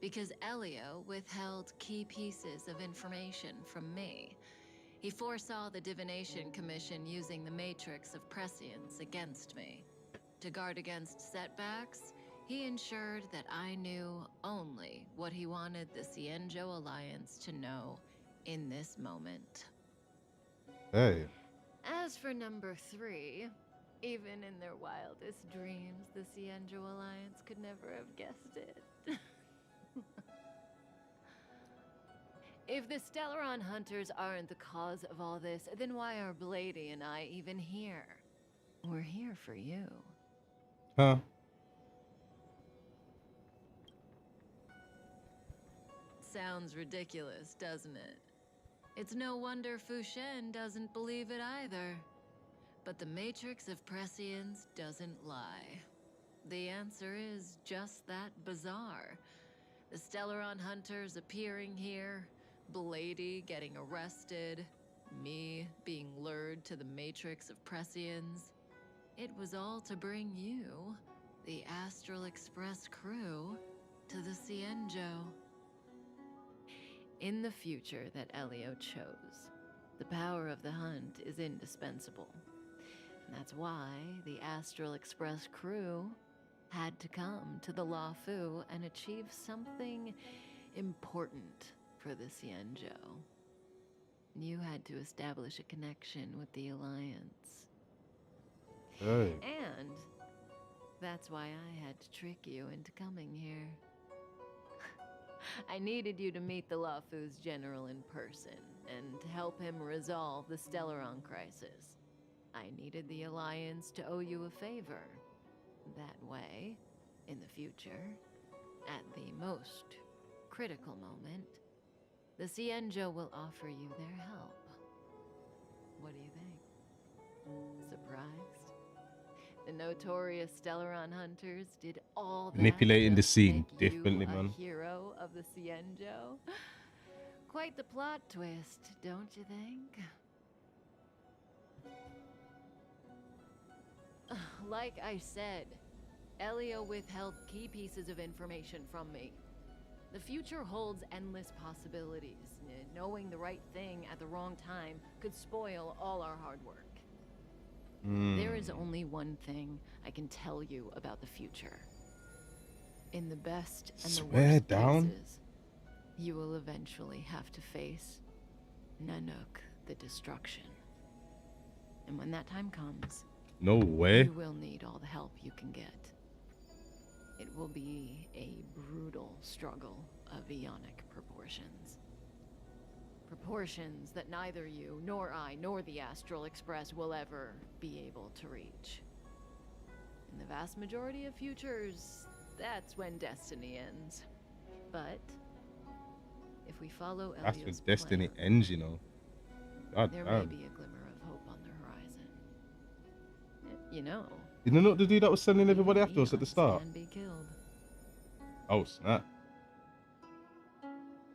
because Elio withheld key pieces of information from me. He foresaw the Divination Commission using the Matrix of Prescience against me. To guard against setbacks, he ensured that I knew only what he wanted the Xianzhou Alliance to know in this moment. Hey. As for number 3, even in their wildest dreams, the Xianzhou Alliance could never have guessed it. If the Stellaron hunters aren't the cause of all this, then why are Blady and I even here? We're here for you. Huh? Sounds ridiculous, doesn't it? It's no wonder Fu Shen doesn't believe it either. But the Matrix of Prescience doesn't lie. The answer is just that bizarre. The Stellaron hunters appearing here, Blady getting arrested, me being lured to the Matrix of Prescience. It was all to bring you, the Astral Express crew, to the Xianzhou. In the future that Elio chose, the power of the hunt is indispensable. And that's why the Astral Express crew had to come to the Luofu and achieve something important for the Xianzhou. You had to establish a connection with the Alliance. Hey. And that's why I had to trick you into coming here. I needed you to meet the Luofu's general in person and to help him resolve the Stellaron crisis. I needed the Alliance to owe you a favor. That way, in the future, at the most critical moment, the Xianzhou will offer you their help. What do you think? Surprised? The notorious Stellaron hunters did all that Manipulating the just to scene make differently, you a man. hero of the Xianzhou. Quite the plot twist, don't you think? Like I said, Elio withheld key pieces of information from me. The future holds endless possibilities. Knowing the right thing at the wrong time could spoil all our hard work. There is only one thing I can tell you about the future. In the best and the worst cases, you will eventually have to face Nanook the Destruction. And when that time comes, No way. you will need all the help you can get. It will be a brutal struggle of eonic proportions. Proportions that neither you, nor I, nor the Astral Express will ever be able to reach. In the vast majority of futures, that's when destiny ends. But if we follow That's Elio's when destiny plan, ends, you know. God there damn. may be a glimmer of hope on the horizon. You know, You know not the dude that was sending everybody after us at the start? can be killed. Oh, snap.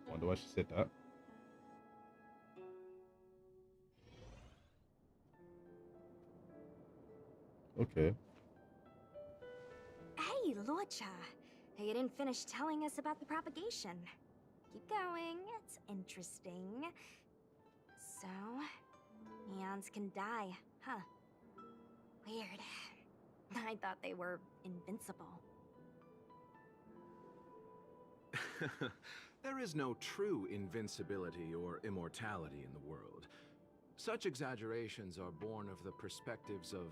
Wonder why she said that. Okay. Hey, Lorcha. You didn't finish telling us about the propagation. Keep going, it's interesting. So, Eons can die, huh? Weird. I thought they were invincible. There is no true invincibility or immortality in the world. Such exaggerations are born of the perspectives of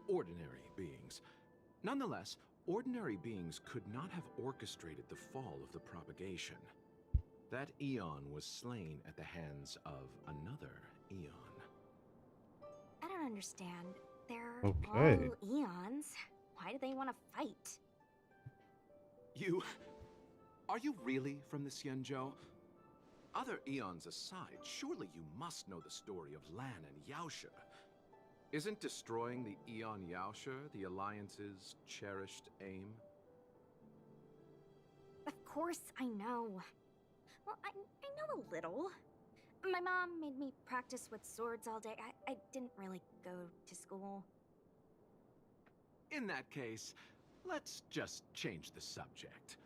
ordinary beings. Nonetheless, ordinary beings could not have orchestrated the fall of the propagation. That eon was slain at the hands of another eon. I don't understand. They're Okay. all eons. Why do they want to fight? Are you really from the Xianzhou? Other eons aside, surely you must know the story of Lan and Yaoshe. Isn't destroying the Eon Yaoshe the Alliance's cherished aim? Of course I know. Well, I know a little. My mom made me practice with swords all day. I didn't really go to school. In that case, let's just change the subject.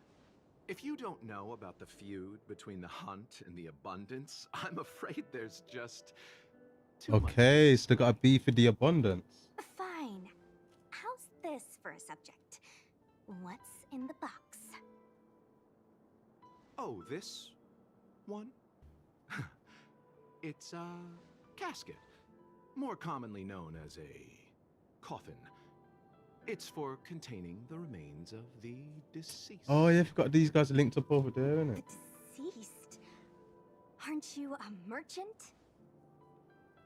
If you don't know about the feud between the Hunt and the Abundance, I'm afraid there's just too much. Okay, so they got a beef with the abundance. Fine. How's this for a subject? What's in the box? Oh, this one? It's a casket, more commonly known as a coffin. It's for containing the remains of the deceased. Oh, yeah, you've got these guys linked up over there, isn't The it? deceased. Aren't you a merchant?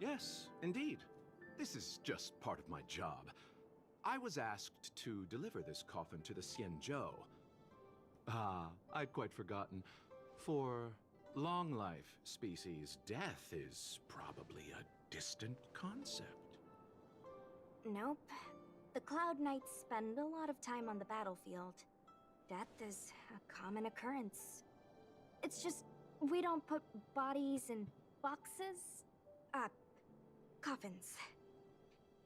Yes, indeed. This is just part of my job. I was asked to deliver this coffin to the Xianzhou. Ah, I'd quite forgotten. For long life species, death is probably a distant concept. Nope. The Cloud Knights spend a lot of time on the battlefield. Death is a common occurrence. It's just we don't put bodies in boxes. Coffins.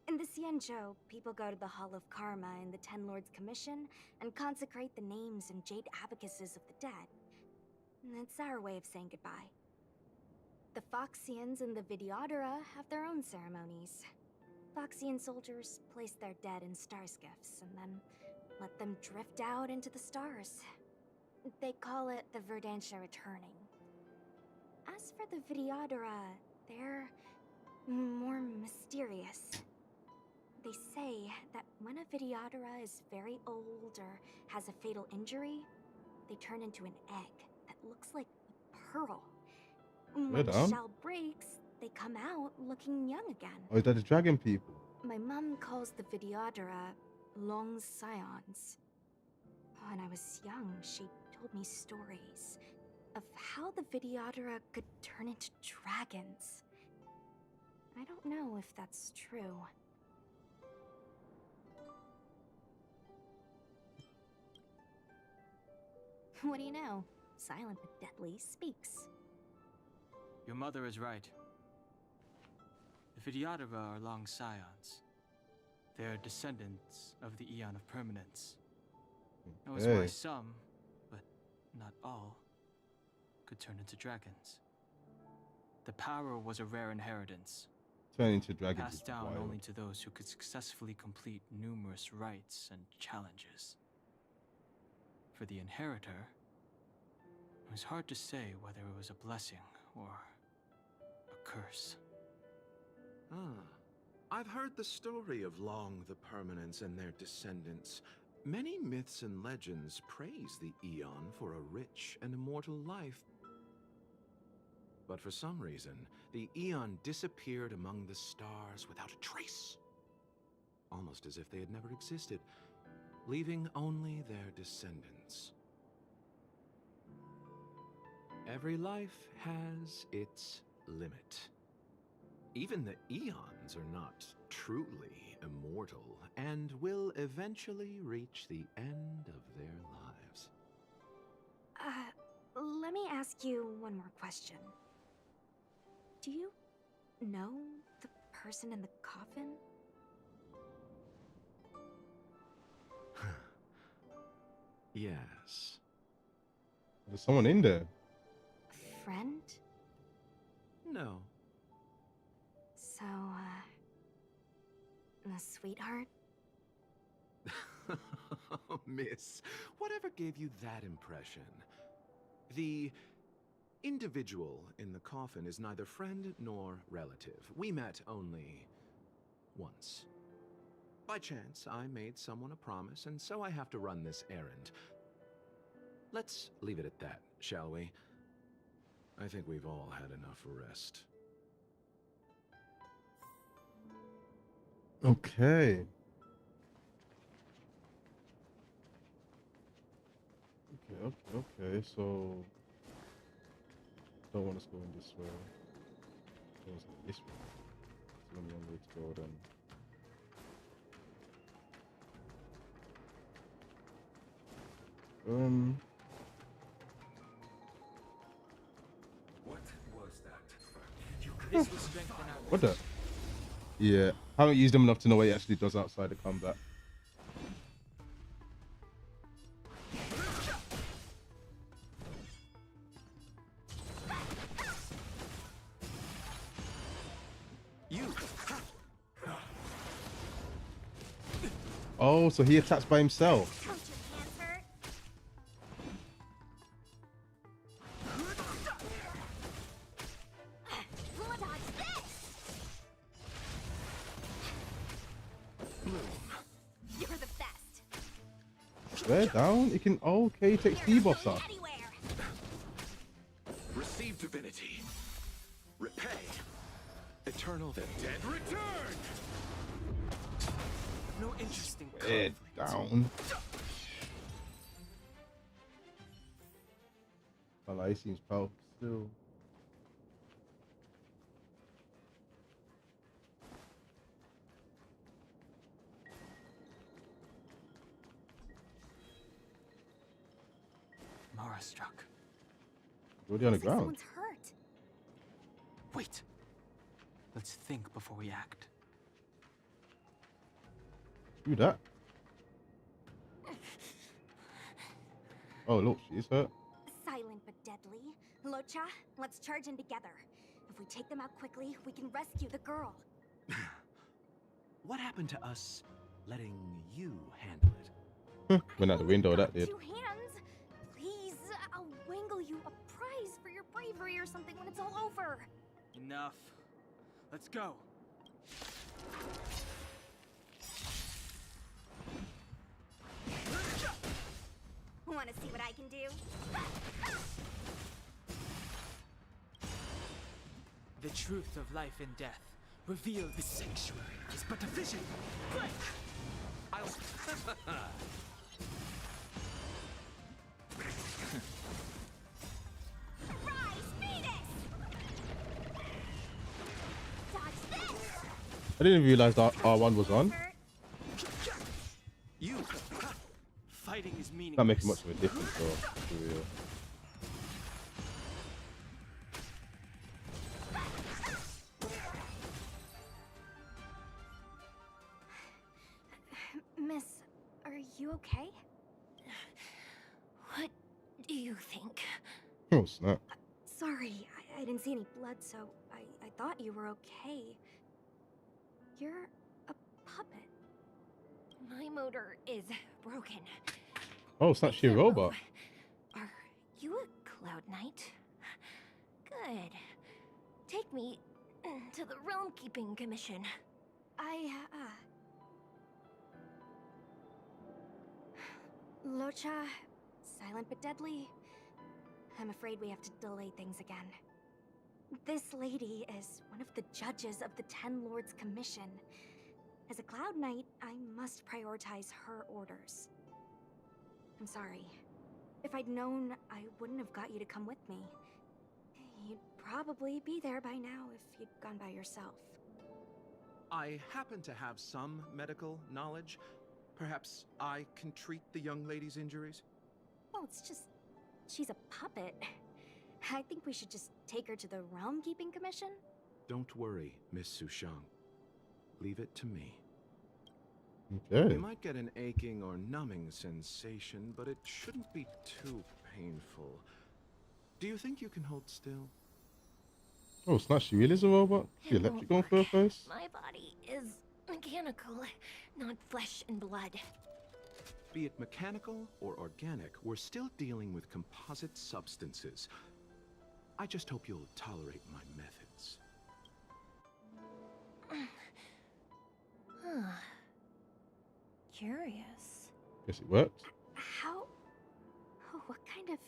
In the Xianzhou, people go to the Hall of Karma in the Ten Lords Commission and consecrate the names and jade abacuses of the dead. It's our way of saying goodbye. The Foxians and the Videodora have their own ceremonies. Foxian soldiers place their dead in star skiffs and then let them drift out into the stars. They call it the Verdantia returning. As for the Videodora, they're more mysterious. They say that when a Videodora is very old or has a fatal injury, they turn into an egg that looks like a pearl. When Right the on. shell breaks, they come out looking young again. Oh, is that the dragon people? My mum calls the Videodora long scions. When I was young, she told me stories of how the Videodora could turn into dragons. I don't know if that's true. What do you know? Silent but deadly speaks. Your mother is right. The Videodora are long scions. They are descendants of the Eon of Permanence. That was why Hey. some, but not all, could turn into dragons. The power was a rare inheritance, Turning into dragons is passed down wild. only to those who could successfully complete numerous rites and challenges. For the inheritor, it was hard to say whether it was a blessing or a curse. Ah, I've heard the story of Long the Permanence and their descendants. Many myths and legends praise the Eon for a rich and immortal life. But for some reason, the Eon disappeared among the stars without a trace. Almost as if they had never existed, leaving only their descendants. Every life has its limit. Even the Eons are not truly immortal and will eventually reach the end of their lives. Let me ask you one more question. Do you know the person in the coffin? Yes. There's someone in there. A friend? No. So, a sweetheart? Miss, whatever gave you that impression? The individual in the coffin is neither friend nor relative. We met only once. By chance, I made someone a promise, and so I have to run this errand. Let's leave it at that, shall we? I think we've all had enough rest. Okay. Okay. So don't want us going this way. Don't want us going this way. There's only one way to go then. What was that? This will strengthen our What the? Yeah, haven't used them enough to know what he actually does outside the combat. Oh, so he attacks by himself. Don't your hands hurt? Dodge this! You're the best. They're down. It can. Oh, okay, he takes debuffs off. Anywhere. Receive divinity. Repay. Eternal the dead return. no interesting Head conflict. down. Well, he seems powerful still. Mara struck. Already on the Looks like ground. someone's hurt. Wait. Let's think before we act. Do that. Oh, look, she's hurt. Silent but deadly. Locha, let's charge in together. If we take them out quickly, we can rescue the girl. What happened to us letting you handle it? Went out the window, that did. 2 hands. Please, I'll wangle you a prize for your bravery or something when it's all over. Enough. Let's go. Want to see what I can do? The truth of life and death. Reveal the sanctuary is but a vision. Quick! Rise, Venus! Dodge this! I didn't realize that R1 was on. Hurt. You. Fighting is meaningless. Not making much of a difference, though. For real. Miss, are you okay? What do you think? Oh, snap. Sorry, I didn't see any blood, so I thought you were okay. You're a puppet. My motor is broken. Oh, it's not she a robot. Are you a Cloud Knight? Good. Take me to the Realm Keeping Commission. Locha, silent but deadly. I'm afraid we have to delay things again. This lady is one of the judges of the 10 Lords Commission. As a Cloud Knight, I must prioritize her orders. I'm sorry. If I'd known, I wouldn't have got you to come with me. You'd probably be there by now if you'd gone by yourself. I happen to have some medical knowledge. Perhaps I can treat the young lady's injuries? Well, it's just... she's a puppet. I think we should just take her to the Realm Keeping Commission. Don't worry, Miss Sushang. Leave it to me. Okay. You might get an aching or numbing sensation, but it shouldn't be too painful. Do you think you can hold still? Oh, snap, she really is a robot? She It electric won't going for her work. face? My body is mechanical, not flesh and blood. Be it mechanical or organic, we're still dealing with composite substances. I just hope you'll tolerate my methods. Huh. Curious. Guess it worked. How? Oh, what kind of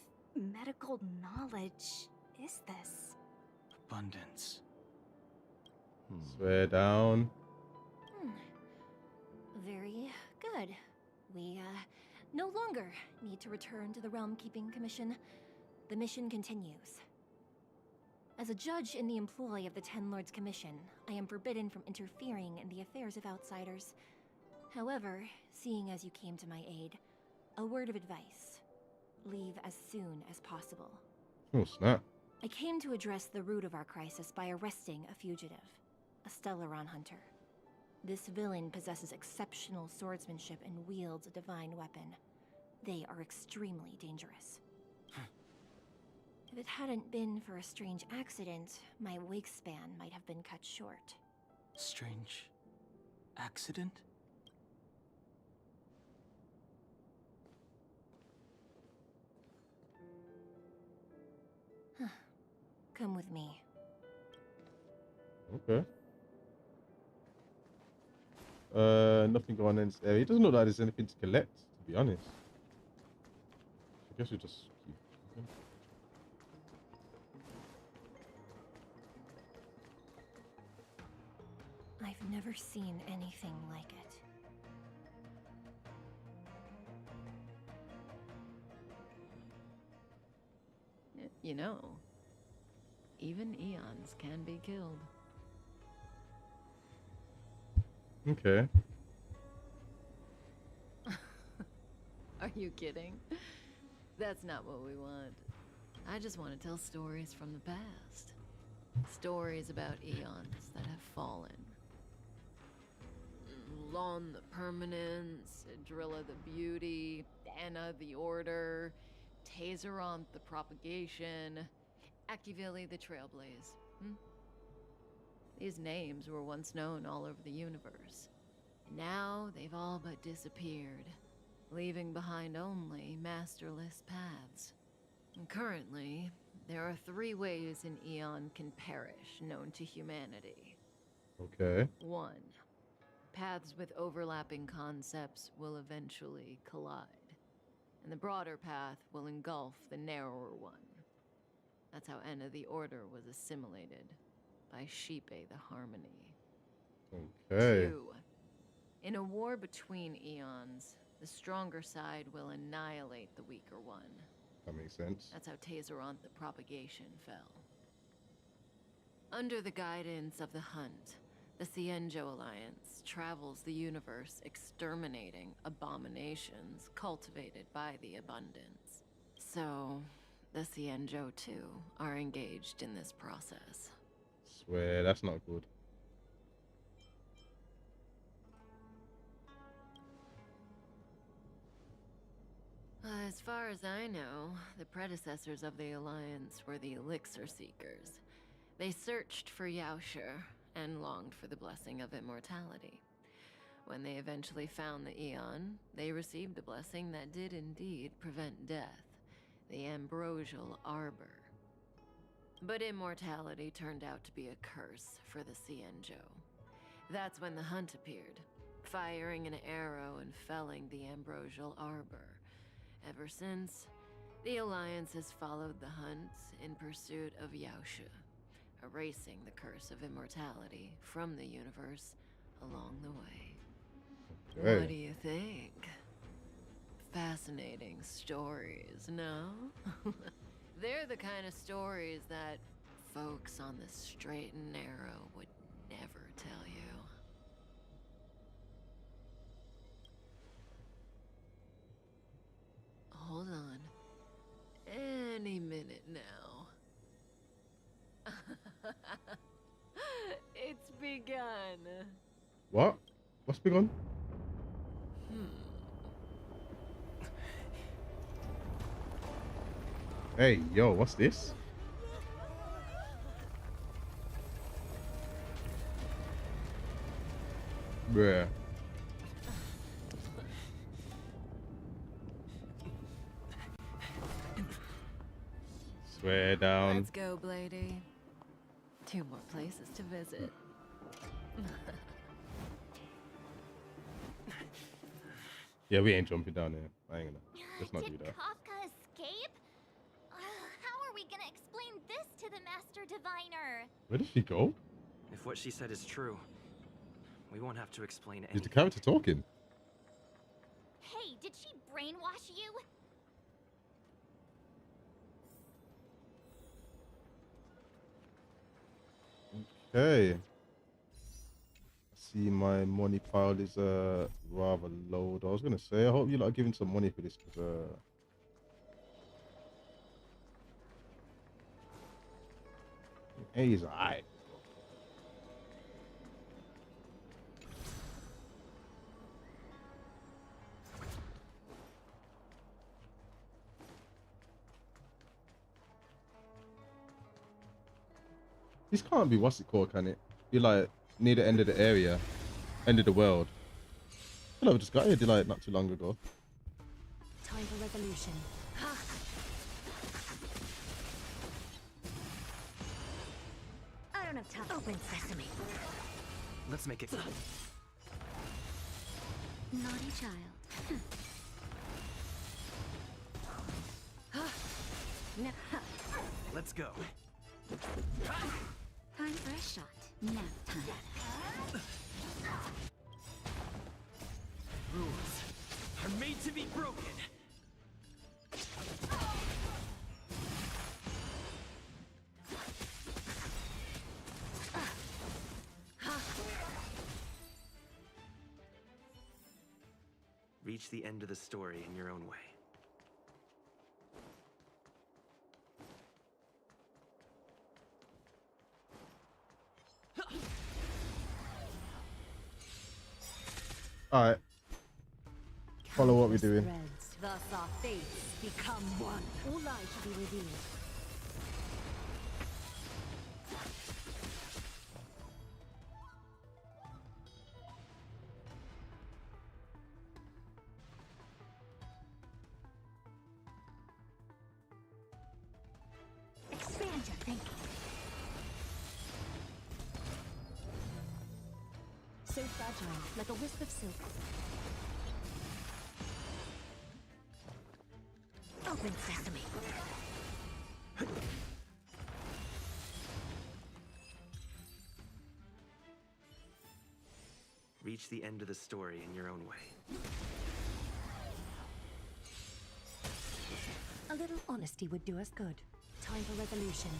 medical knowledge is this? Abundance. Swear down. Very good. We, no longer need to return to the Realm Keeping Commission. The mission continues. As a judge in the employ of the Ten Lords Commission, I am forbidden from interfering in the affairs of outsiders. However, seeing as you came to my aid, a word of advice. Leave as soon as possible. Oh, snap. I came to address the root of our crisis by arresting a fugitive, a Stellaron hunter. This villain possesses exceptional swordsmanship and wields a divine weapon. They are extremely dangerous. If it hadn't been for a strange accident, my wingspan might have been cut short. Strange accident? Come with me. Okay. Nothing going on in this area. It doesn't look like there's anything to collect, to be honest. I guess we just keep moving. I've never seen anything like it. You know, even eons can be killed. Okay. Are you kidding? That's not what we want. I just want to tell stories from the past. Stories about eons that have fallen. Lon the Permanence, Drilla the Beauty, Anna the Order, Tazeronth the Propagation, Akivili the Trailblaze. These names were once known all over the universe. Now they've all but disappeared, leaving behind only masterless paths. And currently, there are 3 ways an eon can perish known to humanity. Okay. 1. Paths with overlapping concepts will eventually collide, and the broader path will engulf the narrower one. That's how Enna the Order was assimilated by Sheepe the Harmony. Okay. 2. In a war between eons, the stronger side will annihilate the weaker one. That makes sense. That's how Tazeronth the Propagation fell. Under the guidance of the Hunt, the Cienjo Alliance travels the universe exterminating abominations cultivated by the Abundance. So, the Cienjo too are engaged in this process. Swear, that's not good. As far as I know, the predecessors of the Alliance were the Elixir Seekers. They searched for Yaoshe and longed for the blessing of immortality. When they eventually found the Eon, they received a blessing that did indeed prevent death, the Ambrosial Arbor. But immortality turned out to be a curse for the Cienjo. That's when the Hunt appeared, firing an arrow and felling the Ambrosial Arbor. Ever since, the Alliance has followed the Hunt in pursuit of Yaoshe, erasing the curse of immortality from the universe along the way. Okay. What do you think? Fascinating stories, no? They're the kind of stories that folks on the straight and narrow would never tell you. Hold on. Any minute now. It's begun. What? What's begun? Hey, yo, what's this? Bruh. Swear down. Let's go, Blady. 2 more places to visit. Yeah, we ain't jumping down there. I ain't gonna. Let's not do Did that. Kafka escape? How are we gonna explain this to the Master Diviner? Where did she go? If what she said is true, we won't have to explain Is the anything. character talking? Hey, did she brainwash you? Okay. See, my money pile is rather low. I was gonna say, I hope you like giving some money for this, because A is alright. This can't be what's it called, can it? You're like near the end of the area, end of the world. I feel like we just got here like not too long ago. Time for resolution. I don't have time. Open sesame. Let's make it. Naughty child. No. Let's go. Time for a shot. Nap time. Rules are made to be broken. Reach the end of the story in your own way. All right. Follow what we're doing. Threads. Thus our fates become one. All lies shall be revealed. Expand your thinking. So fragile, like a wisp of silk. Open sesame. Reach the end of the story in your own way. A little honesty would do us good. Time for resolution.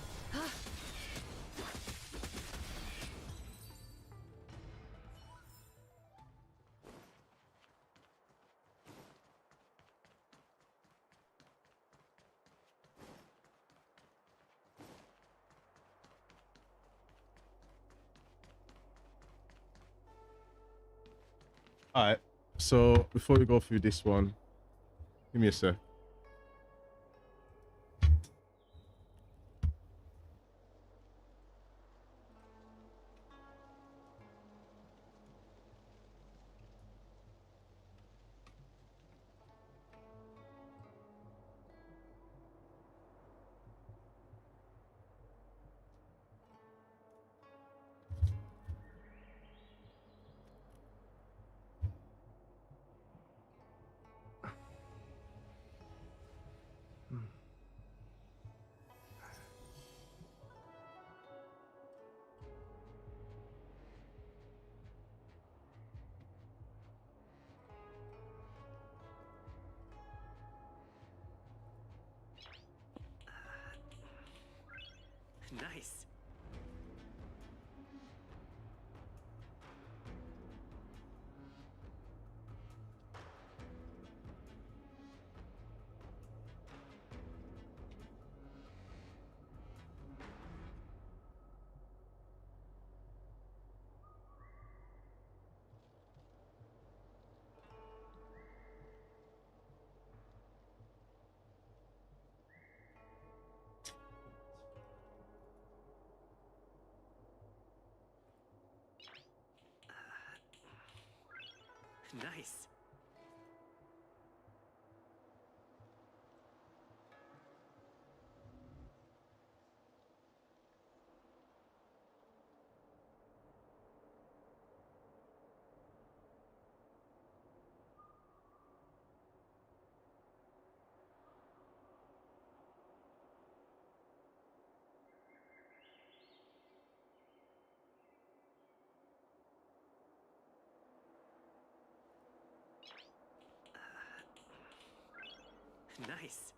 All right. So before we go through this one, give me a sec. Nice. Nice. Nice.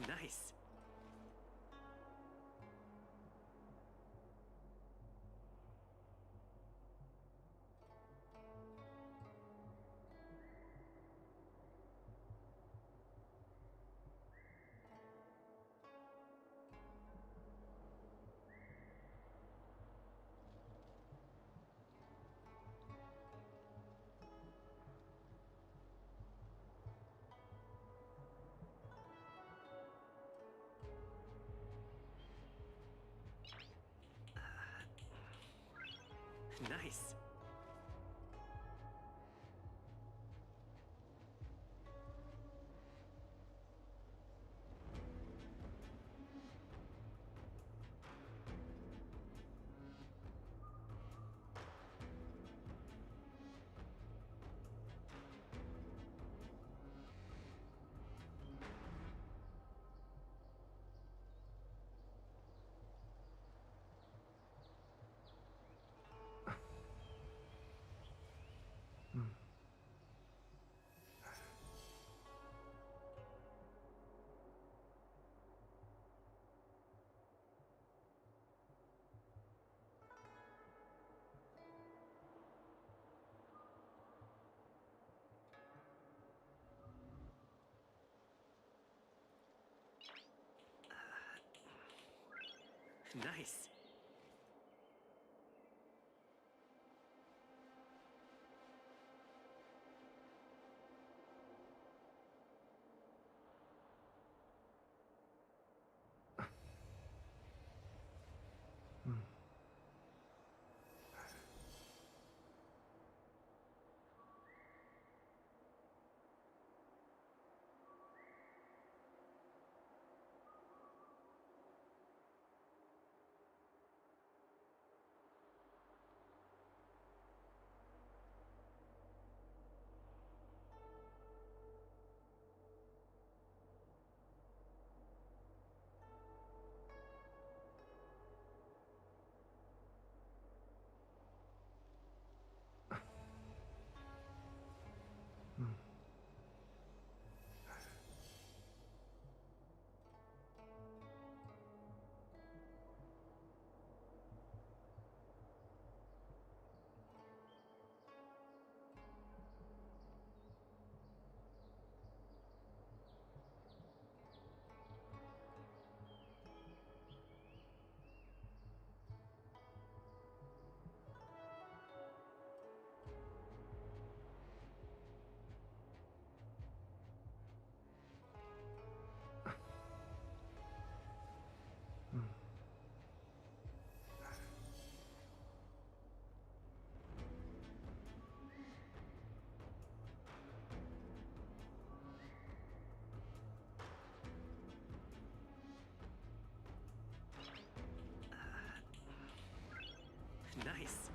Nice. Nice. Nice. Nice.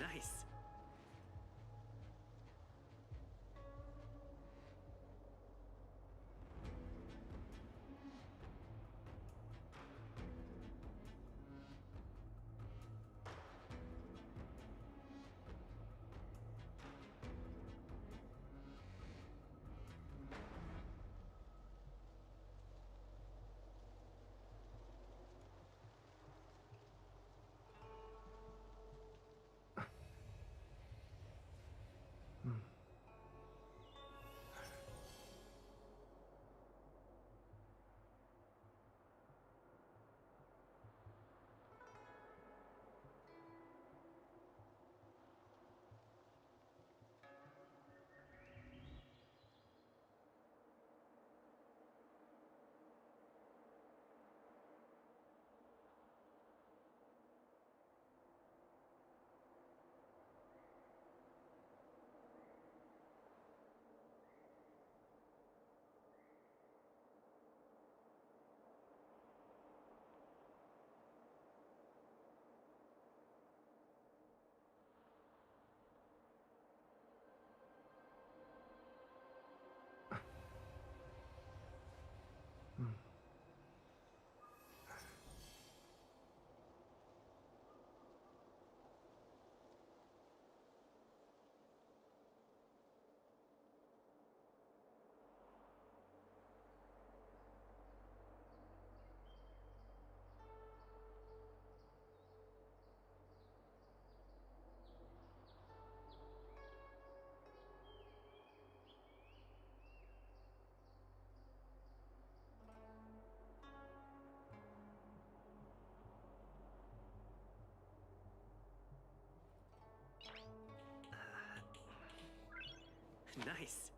Nice. Nice.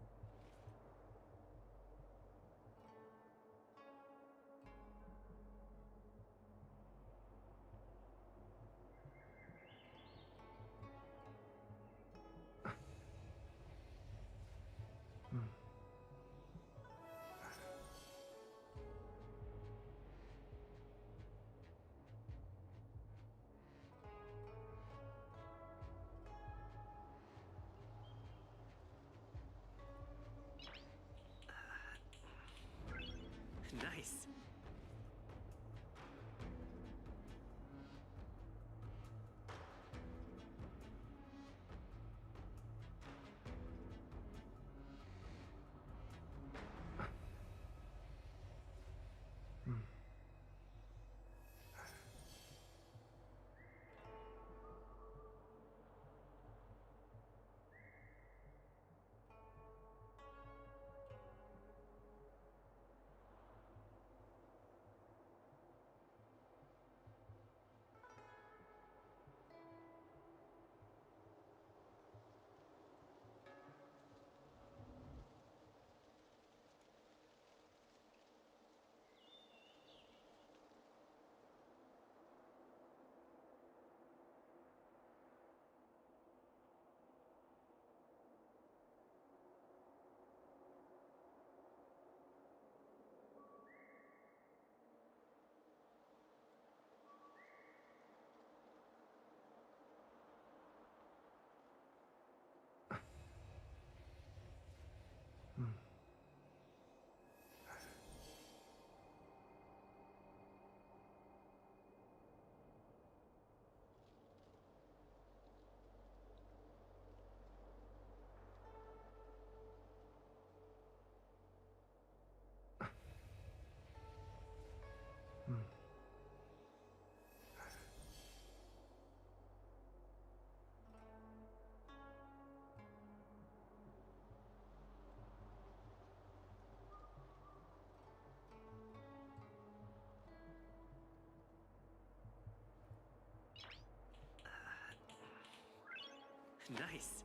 Nice.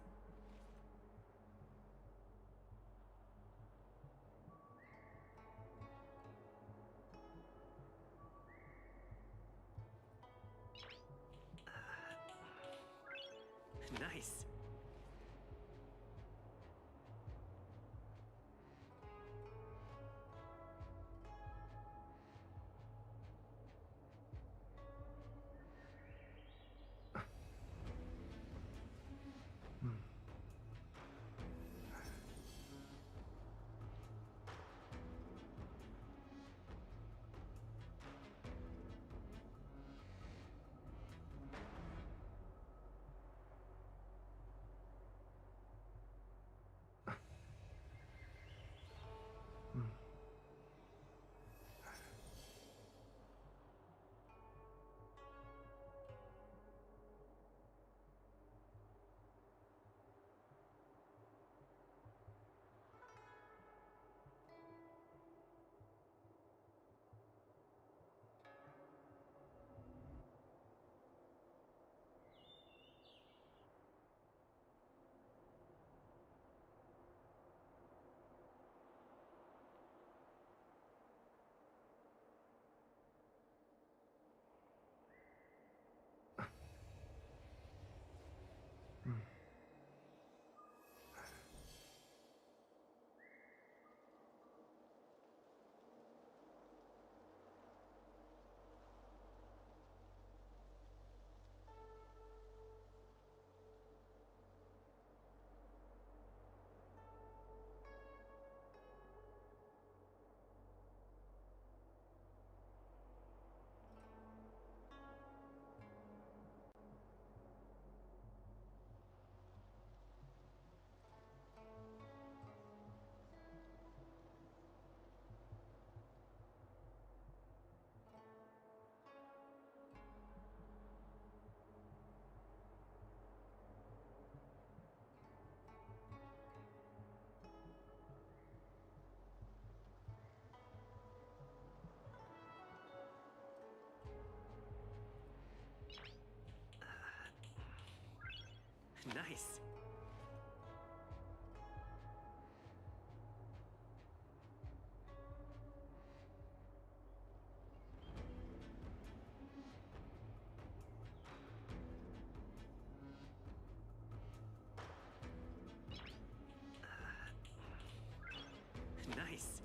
Nice. Nice. Nice.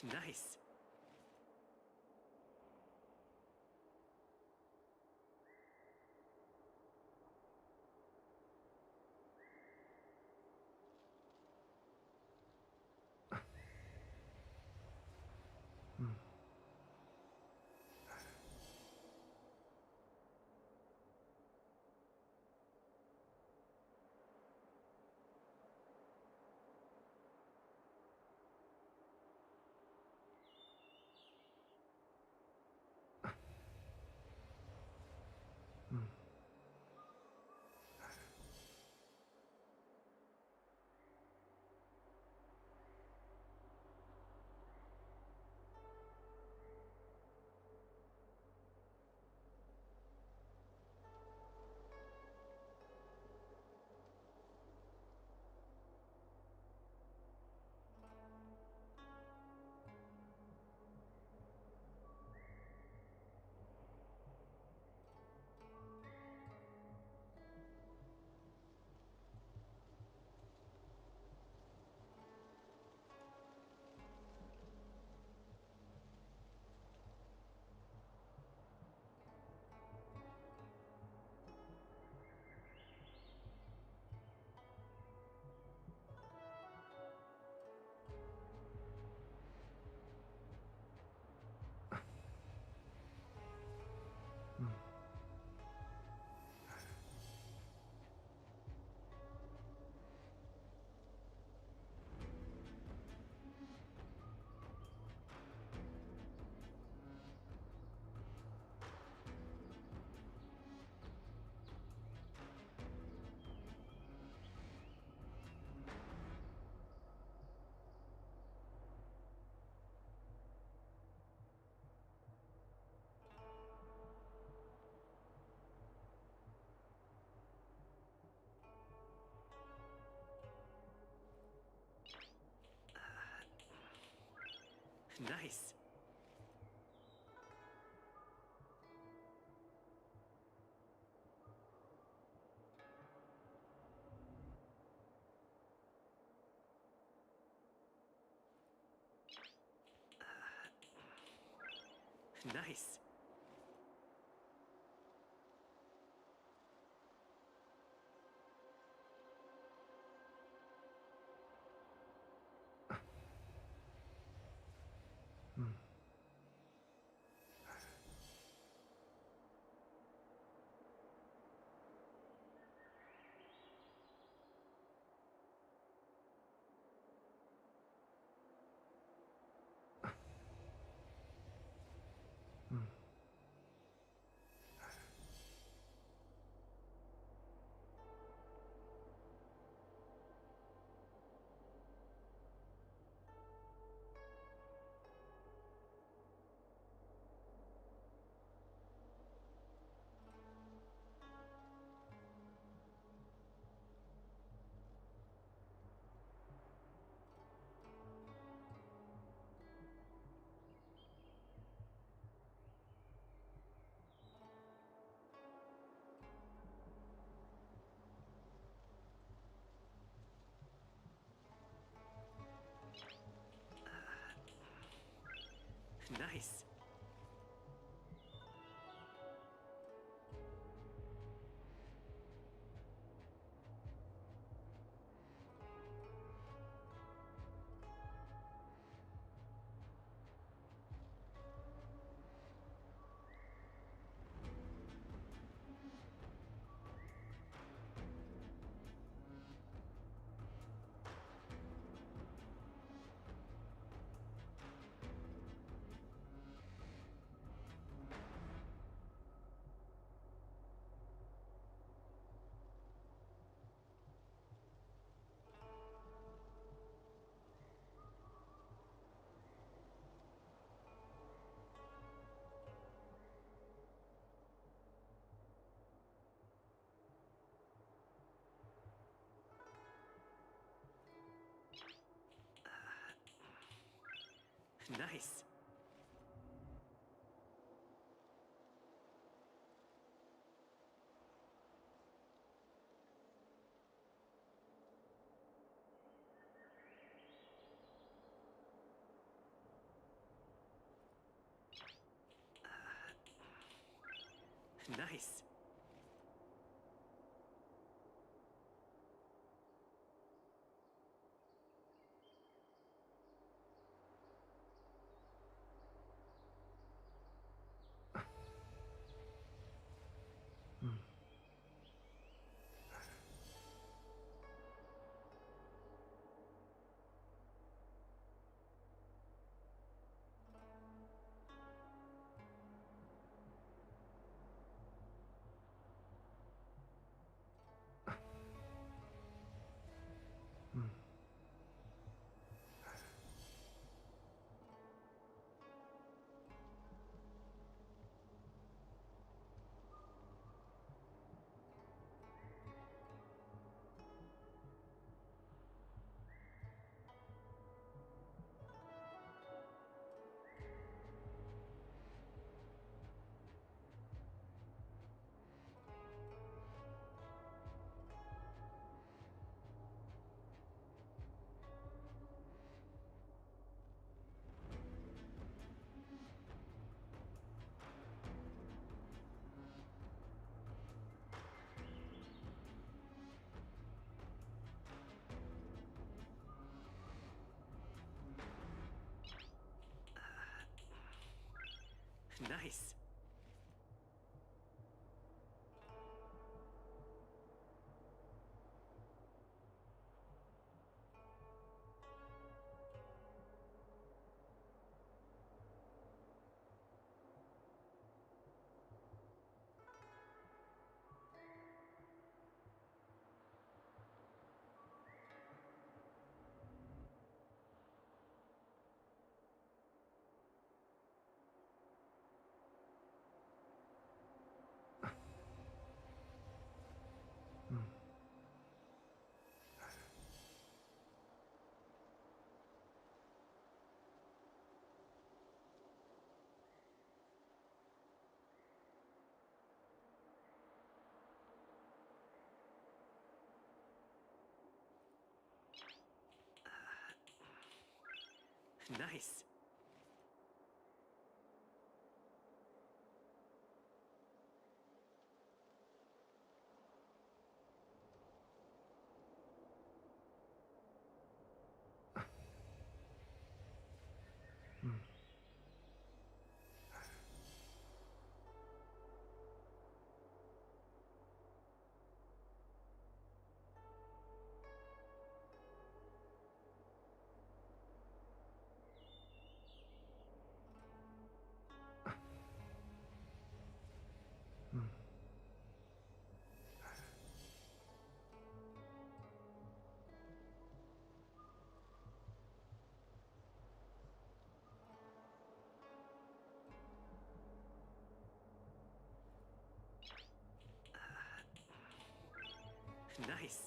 Nice. Nice. Nice. Nice. Nice. Nice. Nice. Nice.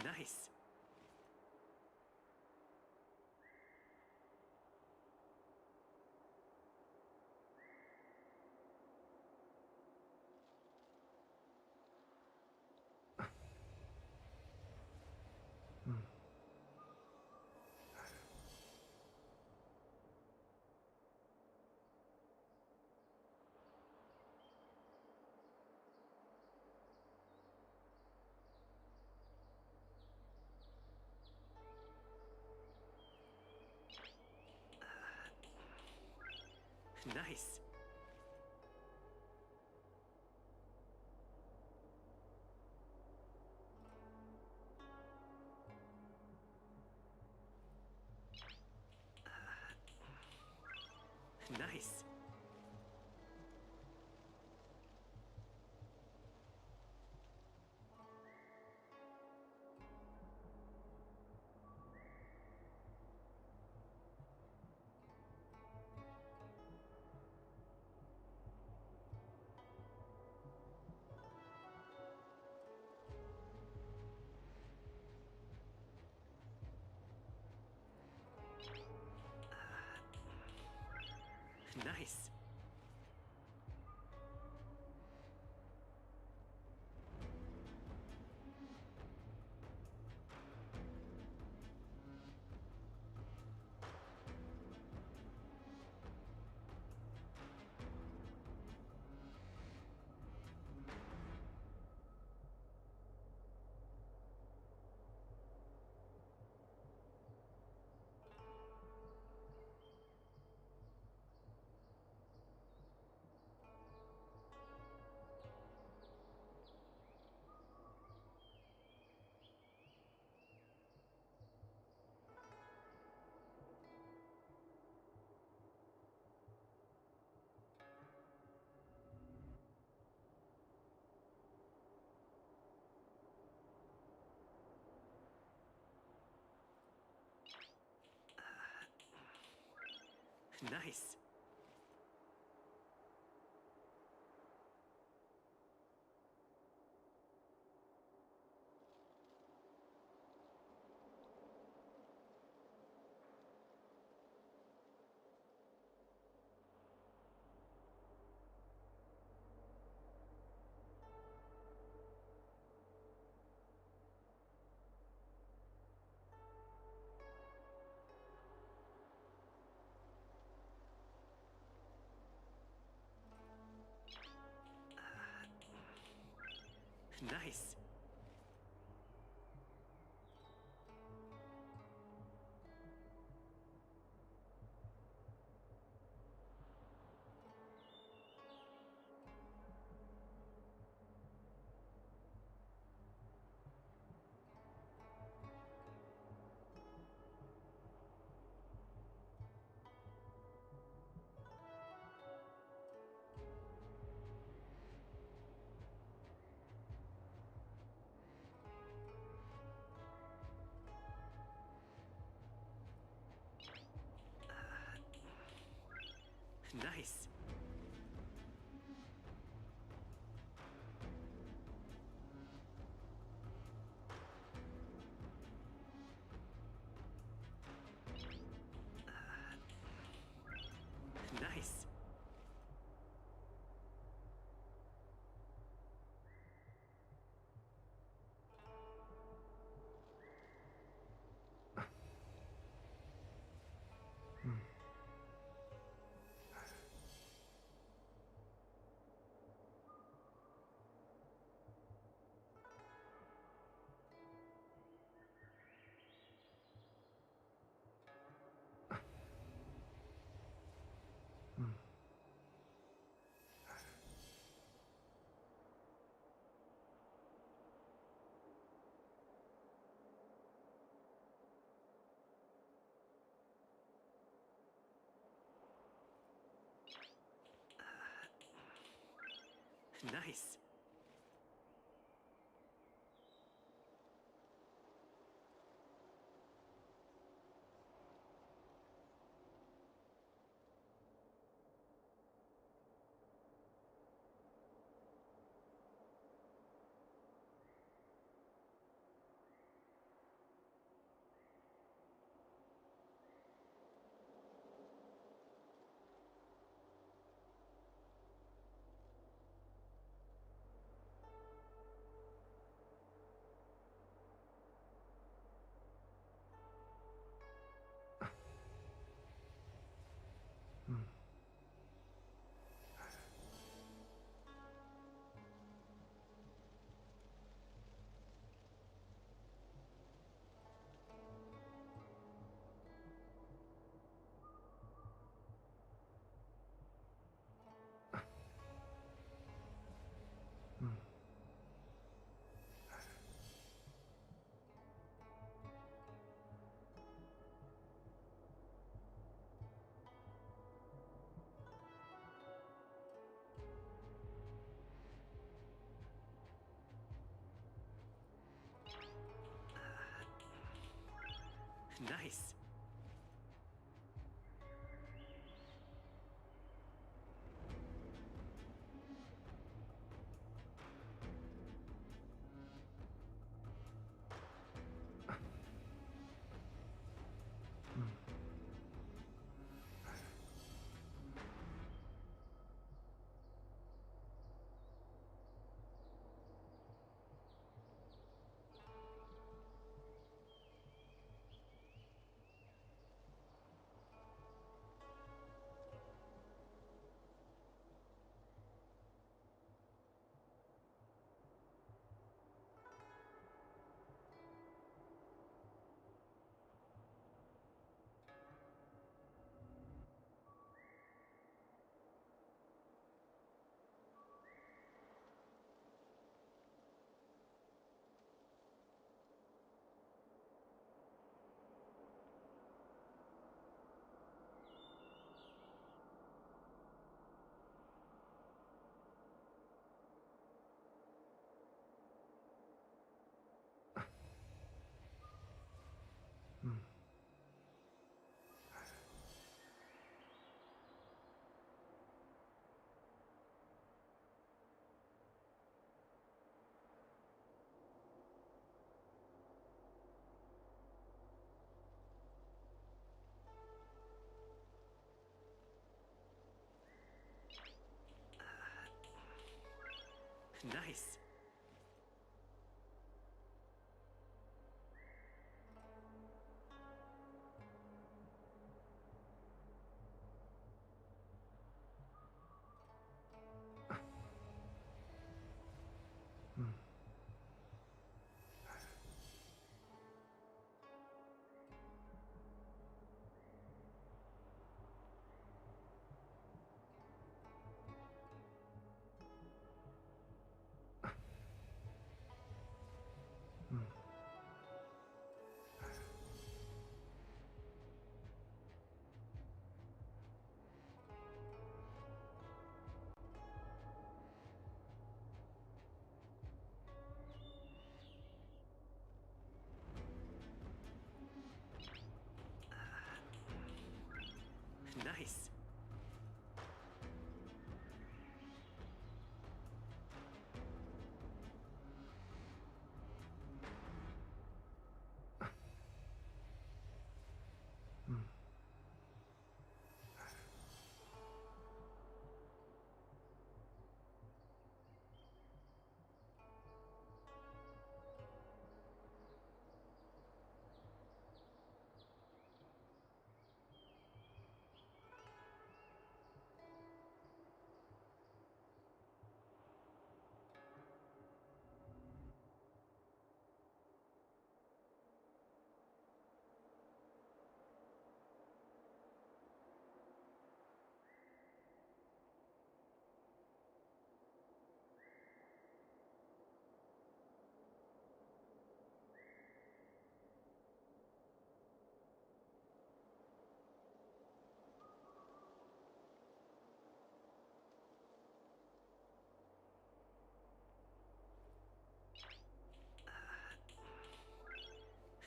Nice. Nice. Nice. Nice. Nice. Nice. Nice. Nice. Nice. Nice. Nice.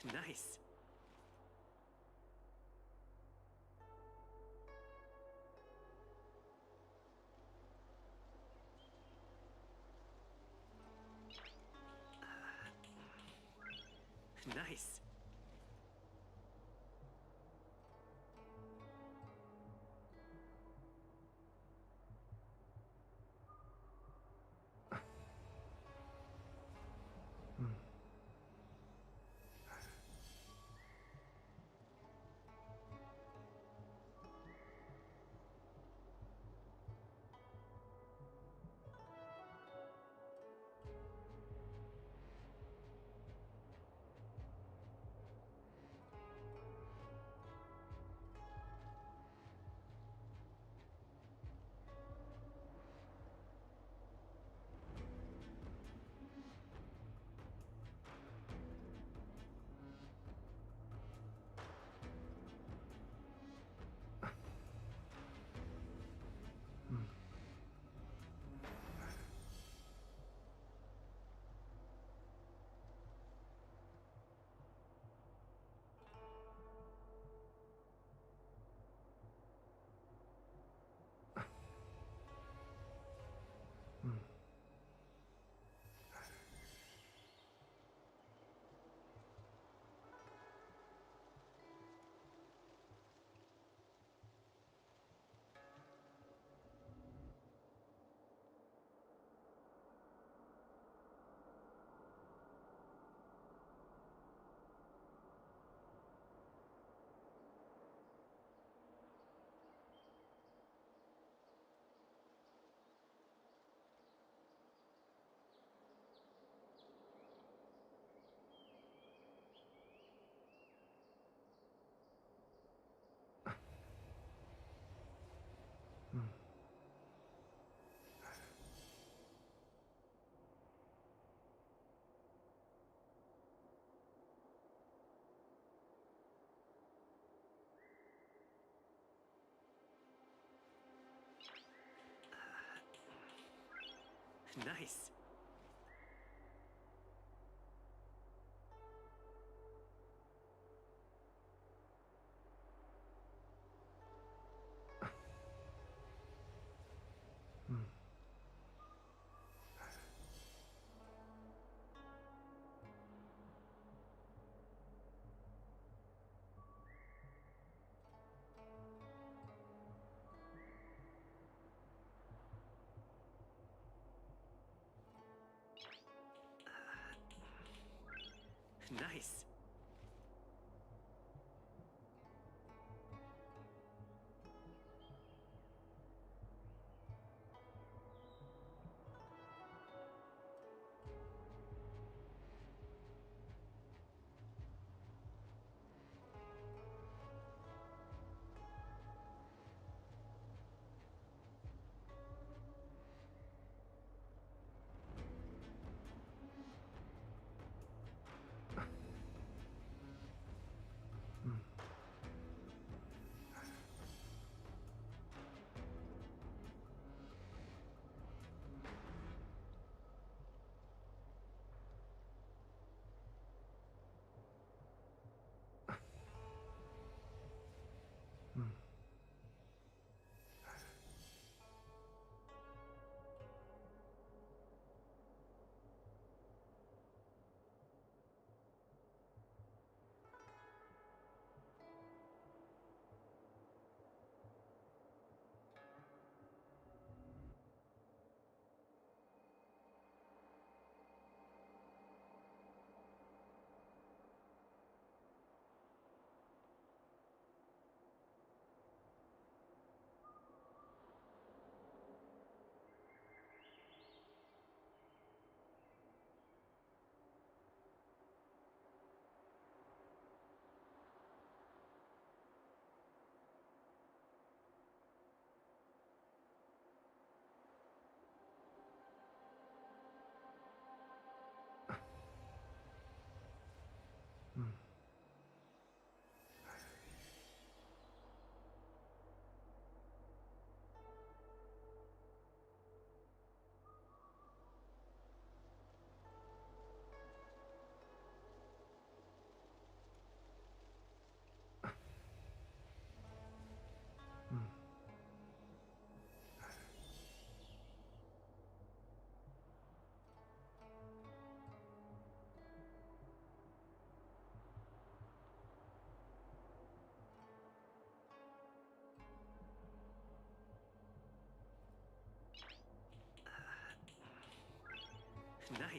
Nice. Nice. Nice.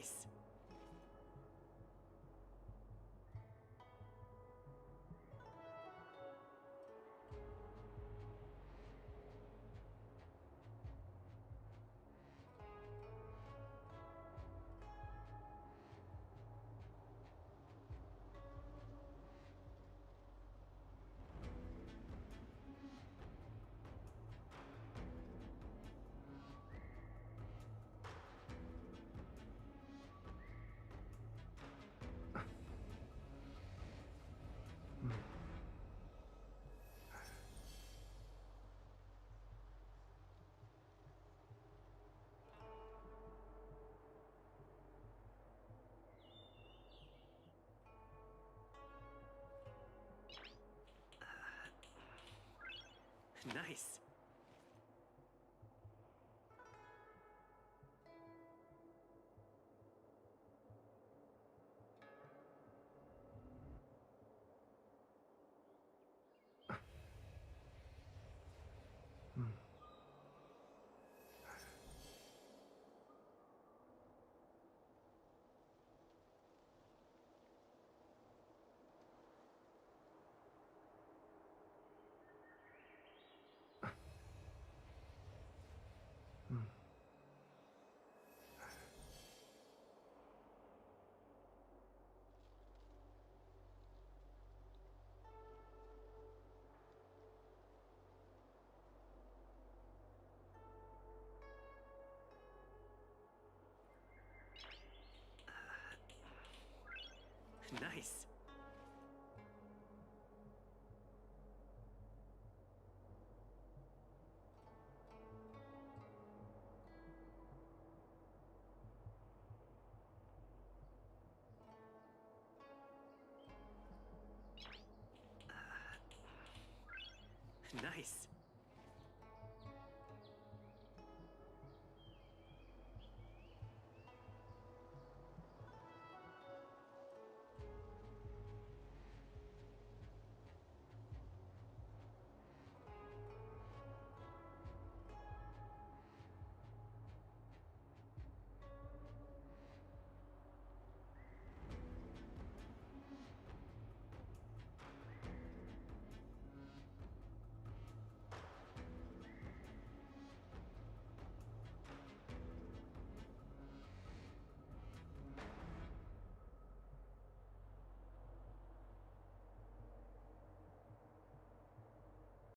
Nice. Nice. Nice. Nice.